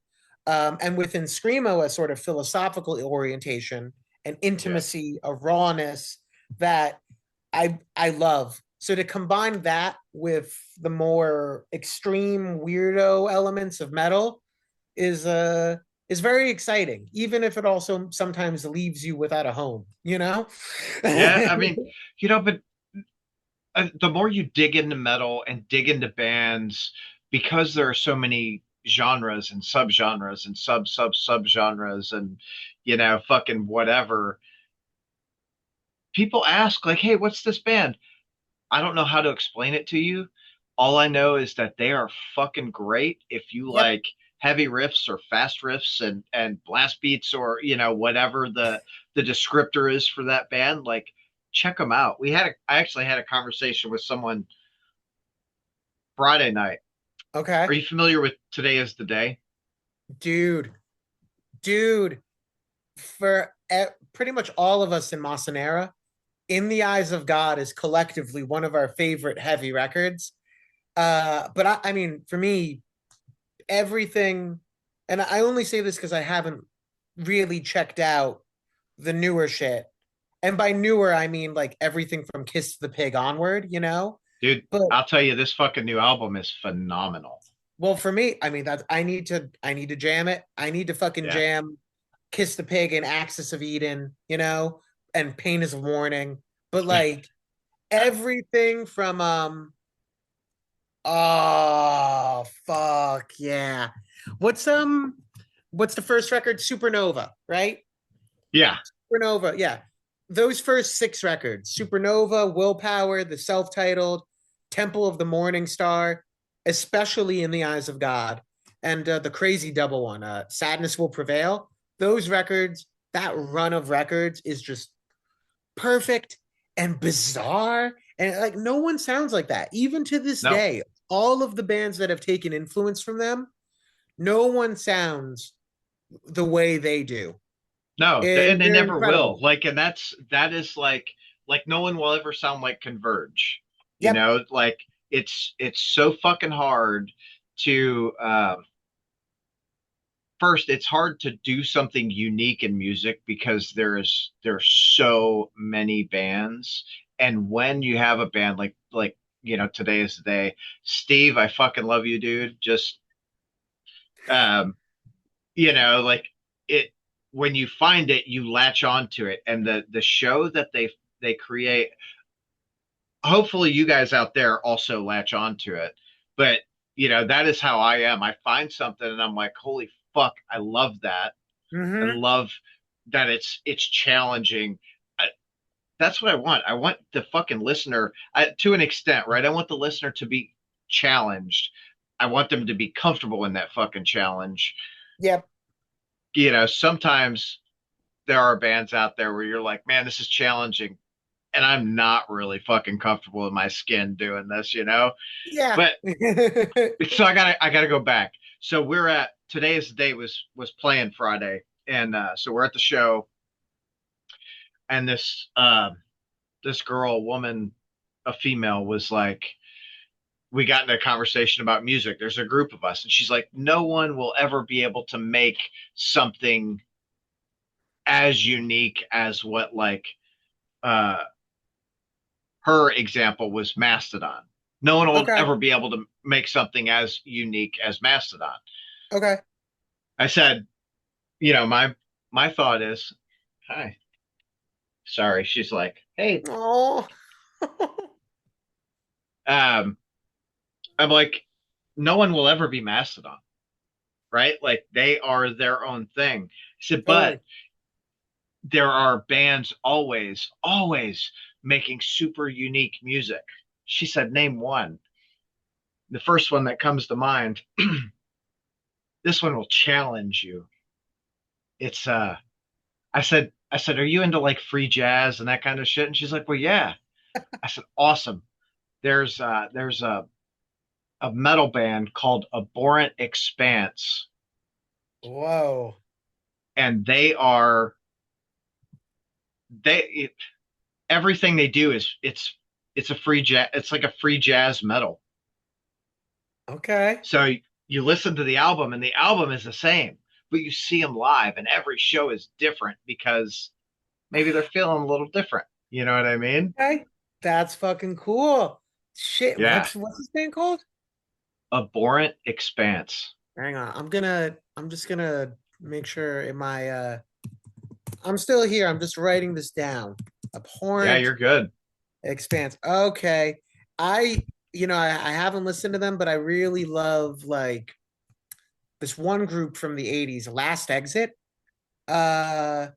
and within Screamo, a sort of philosophical orientation, an yeah. intimacy, a rawness that I love. So to combine that with the more extreme weirdo elements of metal is very exciting, even if it also sometimes leaves you without a home, you know? Yeah, I mean, but the more you dig into metal and dig into bands, because there are so many genres and subgenres and subgenres and fucking whatever, people ask like, "Hey, what's this band?" I don't know how to explain it to you. All I know is that they are fucking great if you Yep. like heavy riffs or fast riffs and blast beats or whatever the descriptor is for that band. Like, check them out. I actually had a conversation with someone Friday night. Are Okay. you familiar with Today Is the Day? Dude, dude, for pretty much all of us in Massa Nera, In the Eyes of God is collectively one of our favorite heavy records. But I mean, for me, everything, and I only say this because I haven't really checked out the newer shit. And by newer, I mean like everything from Kiss the Pig onward, you know? Dude, But I'll tell you, this fucking new album is phenomenal. well, for me, I mean that I need to jam it. I need to fucking Yeah. jam Kiss the Pig and Axis of Eden, you know, and Pain is a Warning. But like everything from oh fuck yeah. What's what's the first record? Supernova, right? Yeah. Supernova, yeah. Those first six records, Supernova, Willpower, the self-titled, Temple of the Morning Star, especially In the Eyes of God, and the crazy double one, Sadness Will Prevail. Those records, that run of records is just perfect and bizarre. And like no one sounds like that. Even to this No. day, all of the bands that have taken influence from them, no one sounds the way they do. No, and they They're never will. incredible. Like, and that is like no one will ever sound like Converge. Yep. Like it's so fucking hard to first, it's hard to do something unique in music because there's so many bands. And when you have a band Today Is the Day, Steve, I fucking love you, dude. Just um, like it when you find it, you latch onto it. And the show that they create, hopefully you guys out there also latch onto it. But that is how I am. I find something and I'm like, holy fuck, I love that. I Mm-hmm. love that it's challenging. That's what I want. I want the fucking listener, to an extent, right? I want the listener to be challenged. I want them to be comfortable in that fucking challenge. Yep. Sometimes there are bands out there where you're like, man, this is challenging, and I'm not really fucking comfortable in my skin doing this. Yeah. But so I gotta go back. So we're at Today Is the Day was playing Friday, and so we're at the show, and this girl, a woman, a female, was like, we got into a conversation about music. There's a group of us, and she's like, no one will ever be able to make something as unique as what uh her example was Mastodon. No one will Okay. ever be able to make something as unique as Mastodon. Okay. I said, my thought is, hi, sorry. She's like, hey, Oh. um, I'm like, no one will ever be Mastodon, right? Like they are their own thing. I said, but Totally. there are bands always making super unique music. She said, name one. The first one that comes to mind, this one will challenge you. It's I said, are you into like free jazz and that kind of shit? And she's like, well, yeah. I said, awesome. There's a metal band called Abhorrent Expanse, Whoa. and they everything they do is it's a free jazz. It's like a free jazz metal. Okay. So you listen to the album, and the album is the same, but you see them live, and every show is different because maybe they're feeling a little different. You know what I mean? Okay. That's fucking cool. Shit, Yeah. what's this band called? Abhorrent Expanse. Hang on. I'm just gonna make sure in my I'm still here. I'm just writing this down. Yeah, Abhorrent you're good. Expanse. Okay. I I haven't listened to them, but I really love like this one group from the 80s, Last Exit. Uh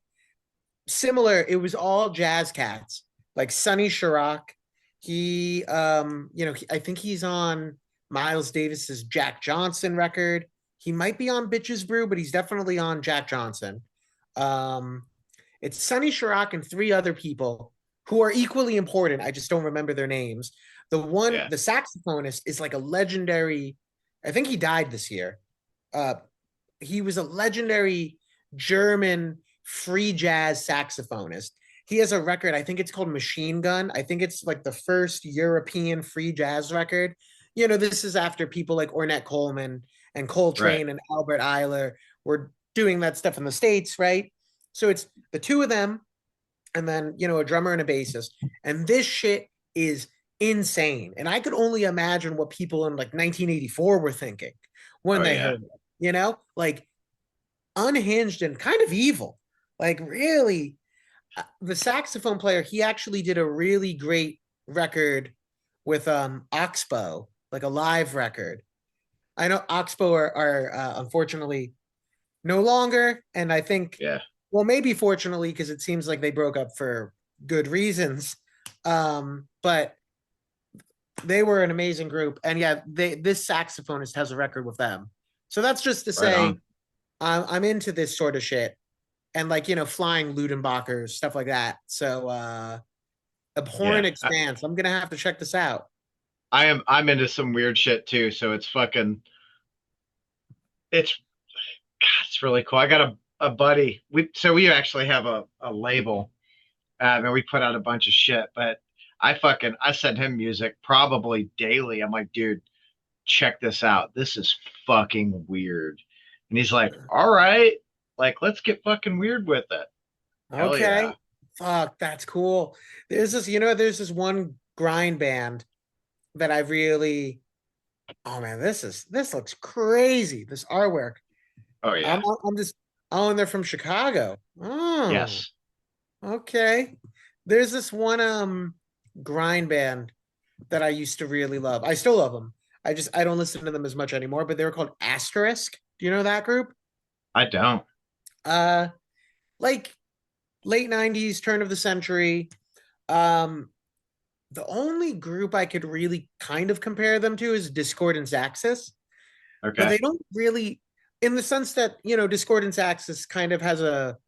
Similar, it was all jazz cats, like Sonny Chirac. I think he's on Miles Davis's Jack Johnson record. He might be on Bitches Brew, but he's definitely on Jack Johnson. Um, it's Sonny Chirac and three other people who are equally important. I just don't remember their names. Yeah. The saxophonist is like a legendary, I think he died this year. Uh, he was a legendary German free jazz saxophonist. He has a record, I think it's called Machine Gun. I think it's like the first European free jazz record. This is after people like Ornette Coleman and Right. Coltrane and Albert Eiler were doing that stuff in the States, right? So it's the two of them, and then, a drummer and a bassist. And this shit is insane. And I could only imagine what people in like 1984 were thinking when Oh they yeah. heard it, like unhinged and kind of evil. Like, really, the saxophone player, he actually did a really great record with Oxbow, like a live record. I know Oxbow are unfortunately no longer, and I think, Yeah. well, maybe fortunately, because it seems like they broke up for good reasons. But they were an amazing group, and yeah, this saxophonist has a record with them. So that's just to Right say, on. I'm into this sort of shit, and like, flying Ludenbachers, stuff like that. So Yeah. Abhorrent Expanse. I'm gonna have to check this out. I'm into some weird shit too, so it's fucking it's God, it's really cool. I got a buddy. We actually have a label, and we put out a bunch of shit, but I send him music probably daily. I'm like, dude, check this out. This is fucking weird. And he's like, all right, like let's get fucking weird with it. Hell yeah. Okay. Fuck, that's cool. There's this one grind band that I really, oh man, this looks crazy. This artwork. Oh I'm yeah. I'm just, oh, and they're from Chicago. Oh, Yes. okay. There's this one grind band that I used to really love. I still love them. I don't listen to them as much anymore, but they were called Asterisk. Do you know that group? I don't. Uh like late 90s, turn of the century. Um the only group I could really kind of compare them to is Discordance Axis, but Okay. they don't really, in the sense that, Discordance Axis kind of has a,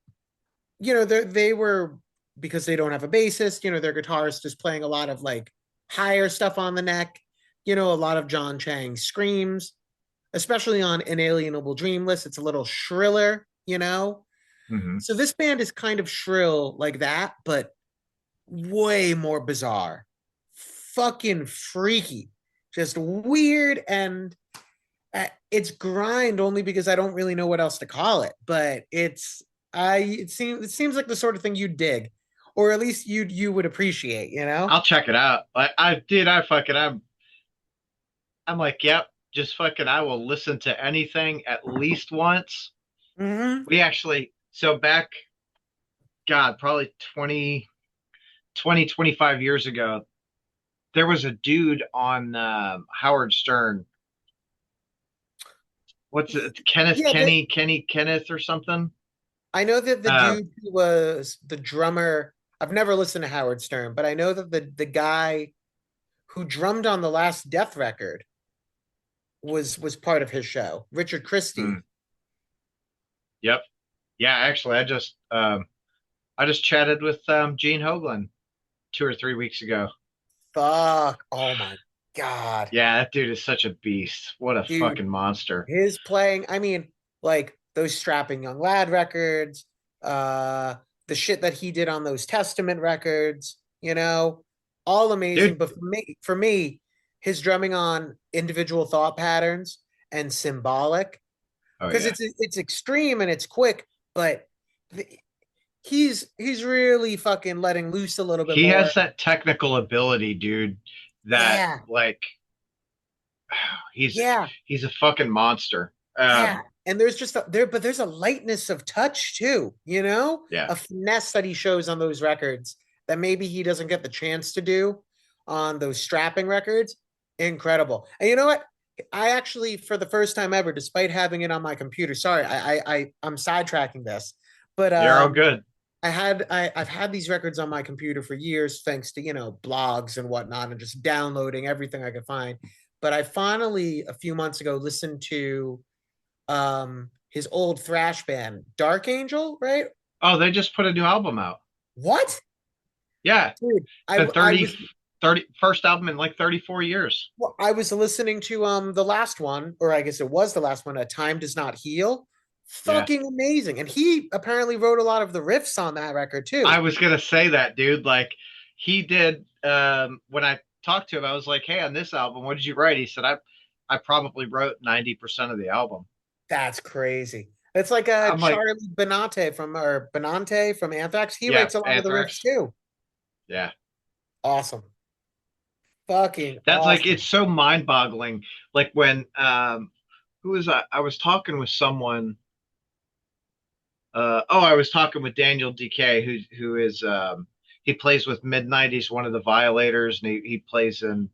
they were, because they don't have a bassist, their guitarist is playing a lot of like higher stuff on the neck, a lot of John Chang screams, especially on Inalienable Dreamless. It's a little shriller. Hmm. So this band is kind of shrill like that, but way more bizarre, fucking freaky, just weird, and it's grind only because I don't really know what else to call it. But it seems like the sort of thing you dig, or at least you would appreciate. I'll check it out. Like I'm like, yep, just fucking I will listen to anything at least once. Mm-hmm. We actually so back God, probably 25 years ago, there was a dude on Howard Stern. What's it? Yeah, Kenneth or something? I know that the Uh, dude who was the drummer. I've never listened to Howard Stern, but I know that the guy who drummed on the last Death record was part of his show. Richard hmm, Christie. yep. Yeah, actually, I just chatted with Gene Hoglan 2 or 3 weeks ago. Fuck. Oh my God. Yeah, that dude is such a beast. What a Dude, fucking monster. his playing, I mean, like those Strapping Young Lad records, uh, the shit that he did on those Testament records, all amazing. Dude, But for me, his drumming on Individual Thought Patterns and Symbolic, oh because yeah. it's extreme and it's quick, but he's really fucking letting loose a little bit He more. has that technical ability, dude, that Yeah, like he's yeah, he's a fucking monster. yeah. And there's just but there's a lightness of touch too, you know, Yeah. a finesse that he shows on those records that maybe he doesn't get the chance to do on those strapping records. Incredible. And you know what? I actually, for the first time ever, despite having it on my computer, sorry, I'm sidetracking this, but You're all good. I've had these records on my computer for years, thanks to, blogs and whatnot, and just downloading everything I could find. But I finally, a few months ago, listened to his old thrash band, Dark Angel, right? Oh, they just put a new album out. What? Yeah. Dude, The I 30 was first album in like 34 years. well, I was listening to the last one, or I guess it was the last one, A Time Does Not Heal. Yeah. Fucking amazing. And he apparently wrote a lot of the riffs on that record I too. was gonna say that, dude. Like he did when I talked to him, I was like, hey, on this album, what did you write? He said, I probably wrote 90% of the album. That's crazy. It's like I'm like, Charlie Benante from Anthrax. He yeah, writes a lot of the riffs Anthrax. too. Yeah. Awesome. Fucking That's like awesome. it's so mind-boggling. Like when who was I was talking with someone I was talking with Daniel DK who is he plays with Midnight. He's one of the Violators and he plays in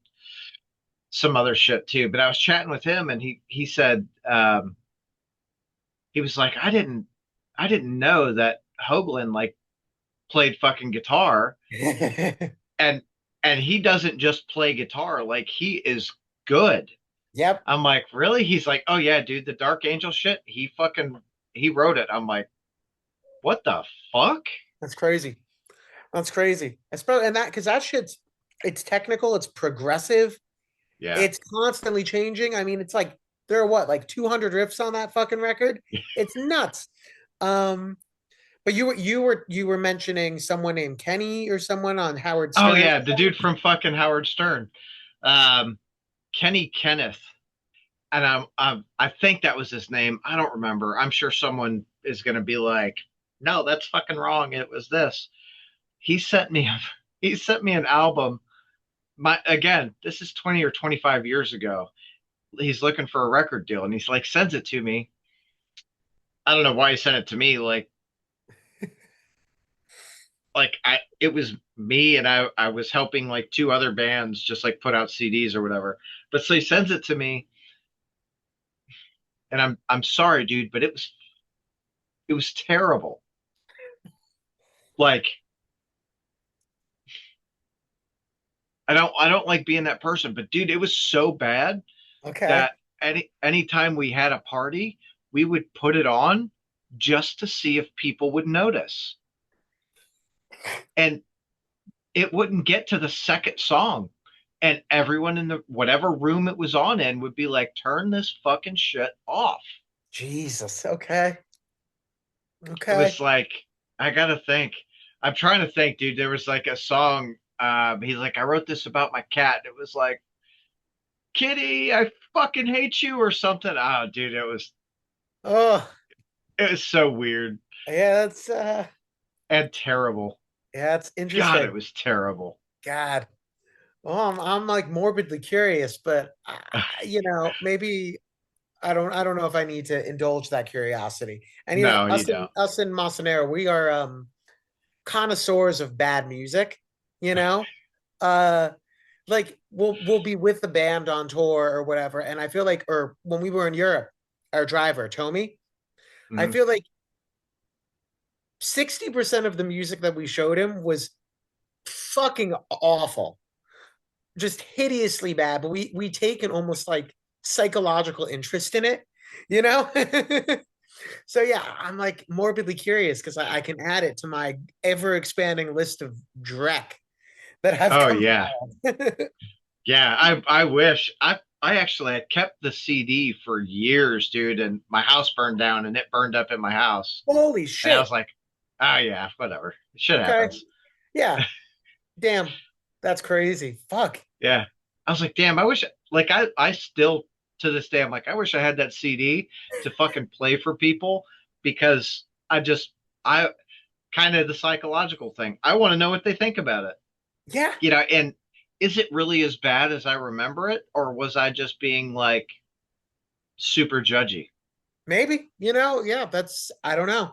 some other shit too. But I was chatting with him and he said he was like I didn't know that Hoagland like played fucking guitar and he doesn't just play guitar, like he is good. Yep. I'm like, really? He's like, oh yeah, dude, the Dark Angel shit, he wrote it. I'm like, what the fuck? That's crazy. That's crazy. And that because that shit's it's technical, it's progressive, Yeah. it's constantly changing. I mean, it's like there are what, like 200 riffs on that fucking record. It's nuts. Um, but you were mentioning someone named Kenny or someone on Howard Oh Stern. yeah, the dude from fucking Howard Stern, um, Kenny Kenneth, and I think that was his name. I don't remember. I'm sure someone is gonna be like, no, that's fucking wrong. It was this. He sent me he sent me an album. My again, this is 20 or 25 years ago. He's looking for a record deal, and he's like sends it to me. I don't know why he sent it to me. Like I it was me and I was helping like two other bands just like put out CDs or whatever. But so he sends it to me and I'm sorry, dude, but it was terrible. Like I don't like being that person, but dude, it was so bad Okay. that anytime we had a party, we would put it on just to see if people would notice. And it wouldn't get to the second song. And everyone in the whatever room it was on in would be like, turn this fucking shit off. Jesus. Okay. It Okay. was like, I gotta think. I'm trying to think, dude. There was like a song. He's like, I wrote this about my cat. It was like, Kitty, I fucking hate you or something. Oh, dude, Oh, it was so weird yeah, and terrible. that's God, it interesting. was terrible. God. Oh, I'm like morbidly curious, but maybe I don't know if I need to indulge that curiosity. And No, you us and don't. us in Massa Nera, we are connoisseurs of bad music, you know? Uh like we'll be with the band on tour or whatever, and I feel like or when we were in Europe, our driver, Tommy, I Mhm. feel like 60% of the music that we showed him was fucking awful. Just hideously bad, but we take an almost like psychological interest in it, you know? So yeah, I'm like morbidly curious because I can add it to my ever expanding list of dreck that I've Oh come yeah, to. yeah. I wish I actually had kept the CD for years, dude, and my house burned down and it burned up in my house, Holy and I was shit. like, oh yeah, whatever. Shit Okay. happens. Yeah. Damn. That's crazy. Fuck. Yeah. I was like, damn, I wish like I still to this day I'm like, I wish I had that CD to fucking play for people because I kind of the psychological thing. I want to know what they think about it. Yeah, And is it really as bad as I remember it, or was I just being like super judgy? maybe, yeah, that's, I don't know.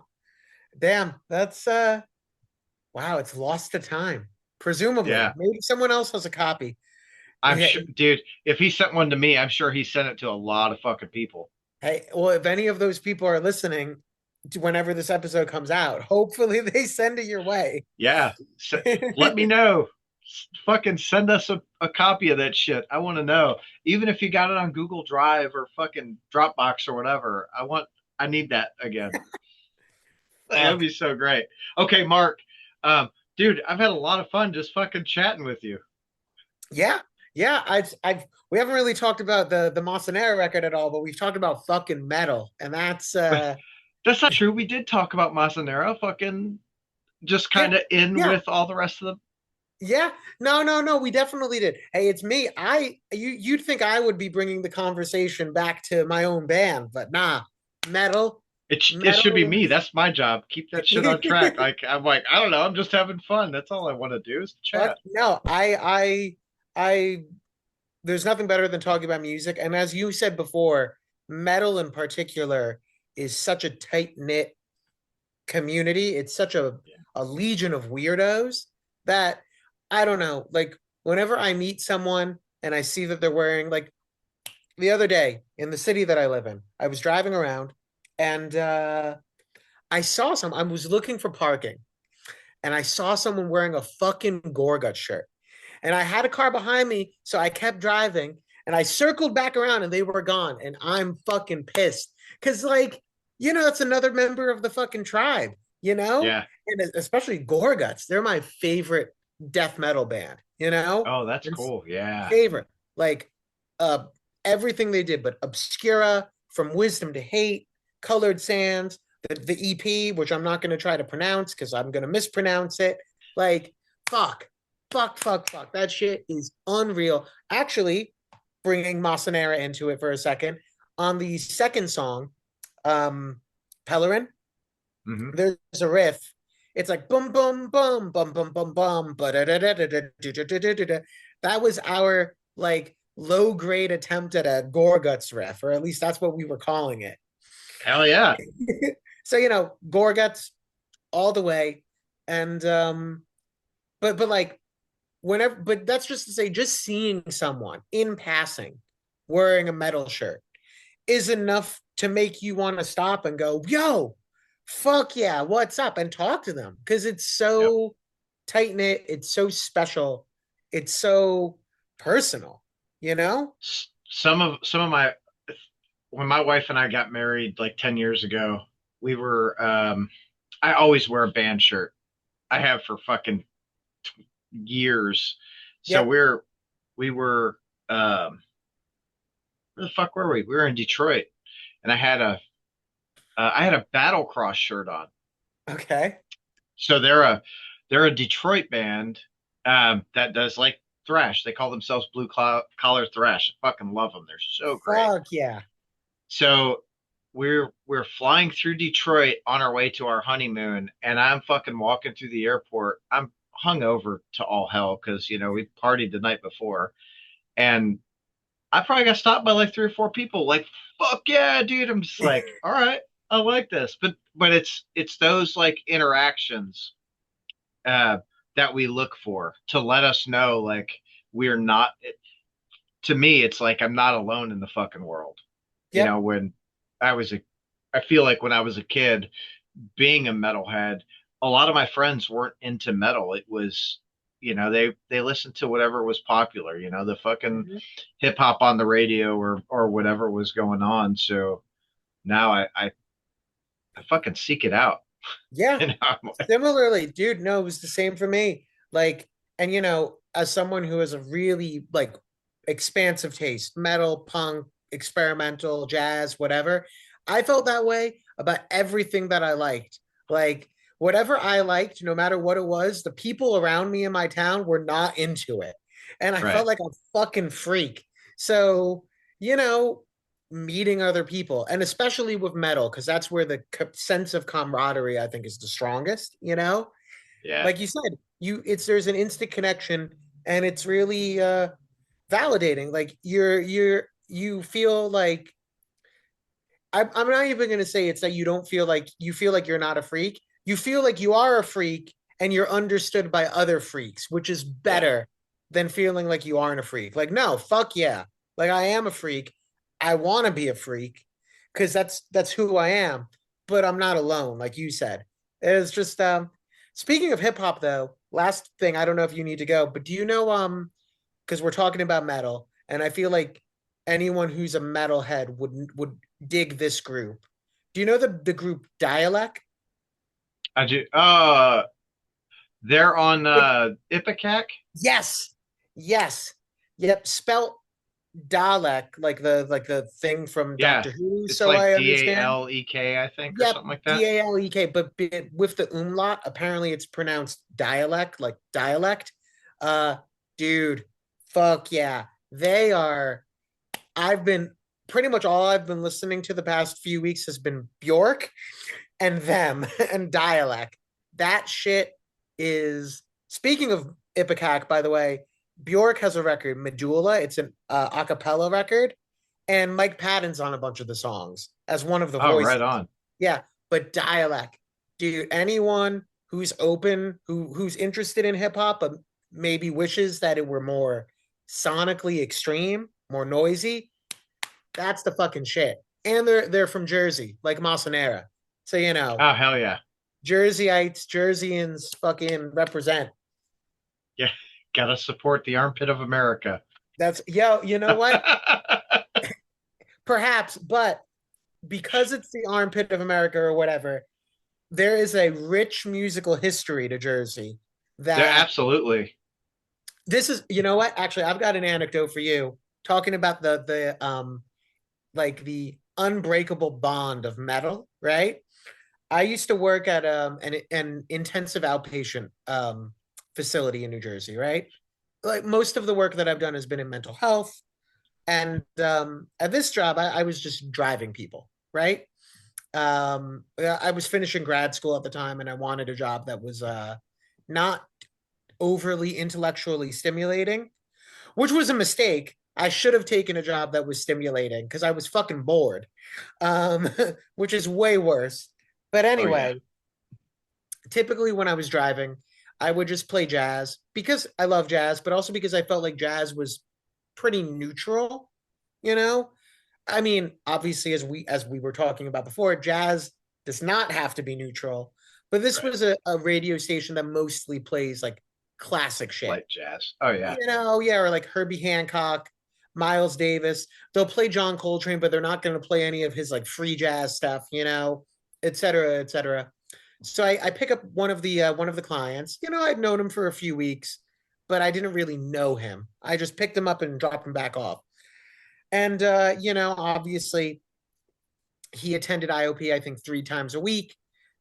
Damn, that's wow, it's lost to time. Presumably. Yeah. Maybe someone else has a copy. I'm Yeah. sure, dude, if he sent one to me, I'm sure he sent it to a lot of fucking people. Hey, well, if any of those people are listening to whenever this episode comes out, hopefully they send it your way. Yeah. So, let me know. Fucking send us a copy of that shit. I want to know. Even if you got it on Google Drive or fucking Dropbox or whatever. I need that again. That'd Fuck. be so great. Okay, Mark. Um, dude, I've had a lot of fun just fucking chatting with you. Yeah. Yeah. We haven't really talked about the Massa Nera record at all, but we've talked about fucking metal. And that's That's not true. We did talk about Massa Nera, fucking just yeah, kind of in yeah. with all the rest of them. Yeah, no, no, no. We definitely did. Hey, it's me. You'd think I would be bringing the conversation back to my own band, but nah. Metal, It should be metal me. That's my job. Keep that shit on track. is. Like I'm like, I don't know. I'm just having fun. That's all I want to do is Fuck chat. no. I. There's nothing better than talking about music, and as you said before, metal in particular is such a tight knit community. It's such a legion of weirdos that I don't know. Like whenever I meet someone and I see that they're wearing like the other day in the city that I live in, I was driving around and I was looking for parking and I saw someone wearing a fucking Gorgut shirt. And I had a car behind me, so I kept driving and I circled back around and they were gone. And I'm fucking pissed. Cause like, it's another member of the fucking tribe, you know? Yeah. And especially Gorguts. They're my favorite death metal band, you know? Oh, that's And cool. Yeah. favorite. Like uh everything they did, but Obscura, From Wisdom to Hate, Colored Sands, the EP, which I'm not gonna try to pronounce because I'm gonna mispronounce it. Like, fuck, fuck. That shit is unreal. Actually, bringing Massa Nera into it for a second, on the second song, um, Pellerin, Hmm. there's a riff. It's like boom, boom, boom, boom, boom, boom, boom. That was our like low grade attempt at a Gorguts riff, or at least that's what we were calling it. Hell yeah. So Gorguts all the way, and but like whenever, but that's just to say, just seeing someone in passing wearing a metal shirt is enough to make you want to stop and go, yo, fuck yeah, what's up? And talk to them because it's Yep. so tight knit, it's so special, it's so personal, you know? Some of my when my wife and I got married like 10 years ago, we were I always wear a band shirt. I have for fucking years. So Yep. we were where the fuck were we? We were in Detroit and I had a Battle Cross shirt on. Okay. So they're a Detroit band that does like thrash. They call themselves Collar Thrash. I fucking love them. They're so great. Fuck yeah. So we're flying through Detroit on our way to our honeymoon, and I'm fucking walking through the airport. I'm hungover to all hell because we partied the night before, and I probably got stopped by like three or four people. Like, fuck yeah, dude! I'm just like, all right, I like this, but it's those like interactions uh, that we look for to let us know like we're not. To me, it's like I'm not alone in the fucking world. Yep. When I was a, I feel like when I was a kid, being a metalhead, a lot of my friends weren't into metal. It was, they listened to whatever was popular, the fucking Mhm. hip hop on the radio or whatever was going on. So now I fucking seek it out. Yeah. I'm like, Similarly, dude, no, it was the same for me. Like, and as someone who has a really like expansive taste, metal, punk, experimental, jazz, whatever, I felt that way about everything that I liked. Like, whatever I liked, no matter what it was, the people around me in my town were not into it. And I felt right. like a fucking freak. So, you know, meeting other people, and especially with metal, because that's where the sense of camaraderie I think is the strongest. Yeah. Like you said, there's an instant connection, and it's really validating. Like you feel like I'm not even going to say it's that you feel like you're not a freak. You feel like you are a freak and you're understood by other freaks, which is Yeah. better than feeling like you aren't a freak. Like, no, fuck yeah. Like I am a freak. I want to be a freak because that's who I am, but I'm not alone, like you said. It's just speaking of hip hop though, last thing, I don't know if you need to go, but do you know because we're talking about metal, and I feel like anyone who's a metalhead would dig this group. Do you know the group Dialect? I do. They're on It, Ipecac. yes, yes, yep. Spelt Dalek, like the thing from Yeah. Doctor Who. It's So like I understand. Dalek, I think, or Yep, something like that. Dalek, but with the umlaut, apparently it's pronounced dialect, like dialect. Uh, dude, fuck yeah, they are. I've been pretty much all I've been listening to the past few weeks has been Bjork and them and Dialect. That shit is. Speaking of Ipecac, by the way, Bjork has a record, Medulla. It's an a cappella record, and Mike Patton's on a bunch of the songs as one of the Oh, right voices. on. Yeah, but Dialect, dude. Anyone who's open, who's interested in hip hop, but maybe wishes that it were more sonically extreme, more noisy, that's the fucking shit. And they're from Jersey, like Massa Nera. So Oh, hell yeah. Jerseyites, Jerseyans, fucking represent. Yeah. Gotta support the armpit of America. That's yo. You know what? Perhaps, but because it's the armpit of America or whatever, there is a rich musical history to Jersey. They're That absolutely. this is. You know what? Actually, I've got an anecdote for you talking about the like the unbreakable bond of metal, right? I used to work at an intensive outpatient facility in New Jersey, right? Like most of the work that I've done has been in mental health. And at this job, I was just driving people, right? I was finishing grad school at the time, and I wanted a job that was not overly intellectually stimulating, which was a mistake. I should have taken a job that was stimulating because I was fucking bored, um, which is way worse. But Oh, yeah. anyway, typically when I was driving, I would just play jazz because I love jazz, but also because I felt like jazz was pretty neutral, you know? I mean, obviously as we were talking about before, jazz does not have to be neutral, but this Right. was a radio station that mostly plays like classic shit. Light jazz. Oh, yeah. Yeah, or like Herbie Hancock, Miles Davis. They'll play John Coltrane, but they're not going to play any of his like free jazz stuff, et cetera, et cetera. So I pick up one of the clients. I'd known him for a few weeks, but I didn't really know him. I just picked him up and dropped him back off. And obviously he attended IOP, I think 3 times a week.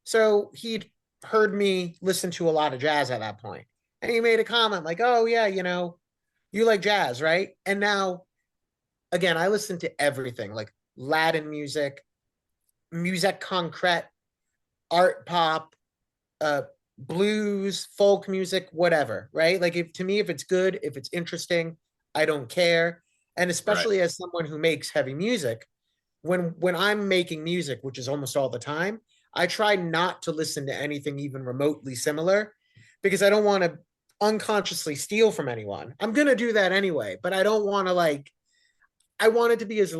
So he'd heard me listen to a lot of jazz at that point. And he made a comment like, oh yeah, you like jazz, right? And now again, I listen to everything like Latin music, music concrete, art pop, uh blues, folk music, whatever, right? Like if to me, if it's good, if it's interesting, I don't care. And Right. especially as someone who makes heavy music, when I'm making music, which is almost all the time, I try not to listen to anything even remotely similar because I don't want to unconsciously steal from anyone. I'm going to do that anyway, but I don't want to I want it to be as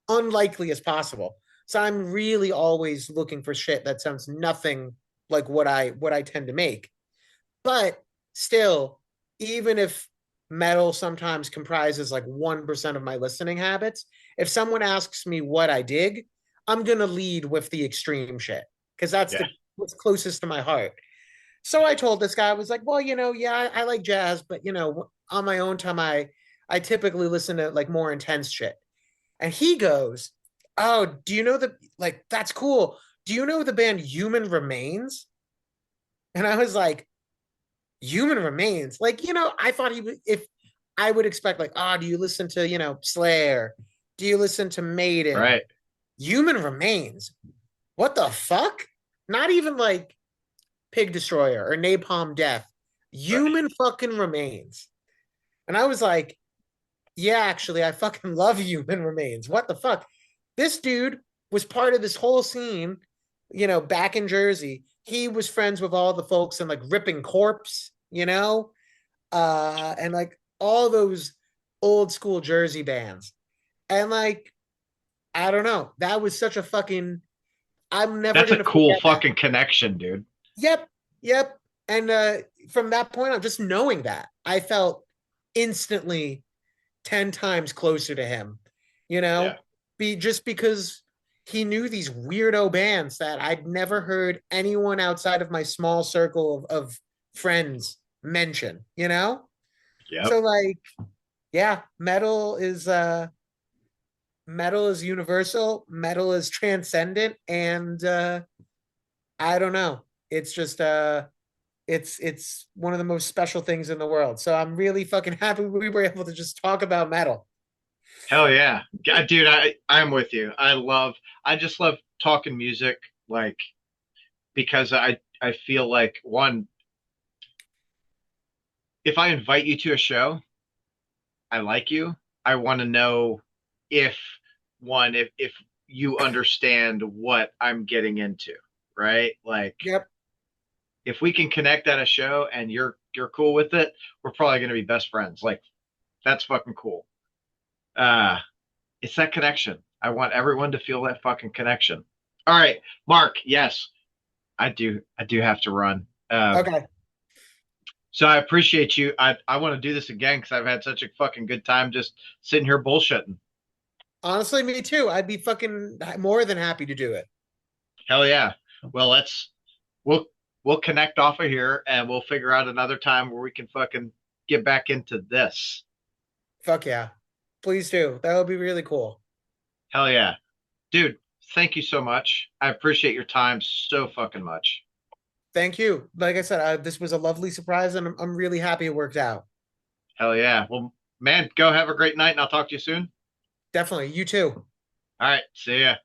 unlikely as possible. So I'm really always looking for shit that sounds nothing like what I tend to make. But still, even if metal sometimes comprises like 1% of my listening habits, if someone asks me what I dig, I'm going to lead with the extreme shit because that's Yeah. the what's closest to my heart. So I told this guy, I was like, well, yeah, I like jazz, but on my own time, I typically listen to like more intense shit. And he goes, oh, do you know that's cool. Do you know the band Human Remains? And I was like, Human Remains. Like, I thought he would, if I would expect, like, do you listen to, Slayer? Do you listen to Maiden? Right. Human Remains. What the fuck? Not even like Pig Destroyer or Napalm Death. Right. Human fucking Remains. And I was like, yeah, actually, I fucking love Human Remains. What the fuck? This dude was part of this whole scene, back in Jersey. He was friends with all the folks in like Ripping Corpse, and like all those old school Jersey bands. And like, I don't know. That was such a fucking, I'm never That's a gonna cool forget that. fucking connection, dude. Yep, yep. And from that point on, just knowing that, I felt instantly 10 times closer to him, you Yeah. know, be just because he knew these weirdo bands that I'd never heard anyone outside of my small circle of friends mention, you know? Yep. So like, yeah, metal is universal, metal is transcendent, and I don't know. It's just it's one of the most special things in the world. So I'm really fucking happy we were able to just talk about metal. Hell yeah. God, dude, I'm with you. I just love talking music, like, because I feel like one, if I invite you to a show, I like you. I want to know if if you understand what I'm getting into, right? Like, Yep. if we can connect at a show and you're cool with it, we're probably going to be best friends. Like, that's fucking cool. Uh, it's that connection. I want everyone to feel that fucking connection. All right, Mark. Yes, I do have to run. Okay. So I appreciate you. I want to do this again because I've had such a fucking good time just sitting here bullshitting. Honestly, me too. I'd be fucking more than happy to do it. Hell yeah. Well, we'll we'll connect off of here and we'll figure out another time where we can fucking get back into this. Fuck yeah. Please do. That would be really cool. Hell yeah. Dude, thank you so much. I appreciate your time so fucking much. Thank you. Like I said, this was a lovely surprise, and I'm really happy it worked out. Hell yeah. Well, man, go have a great night and I'll talk to you soon. Definitely. You too. All right. See ya.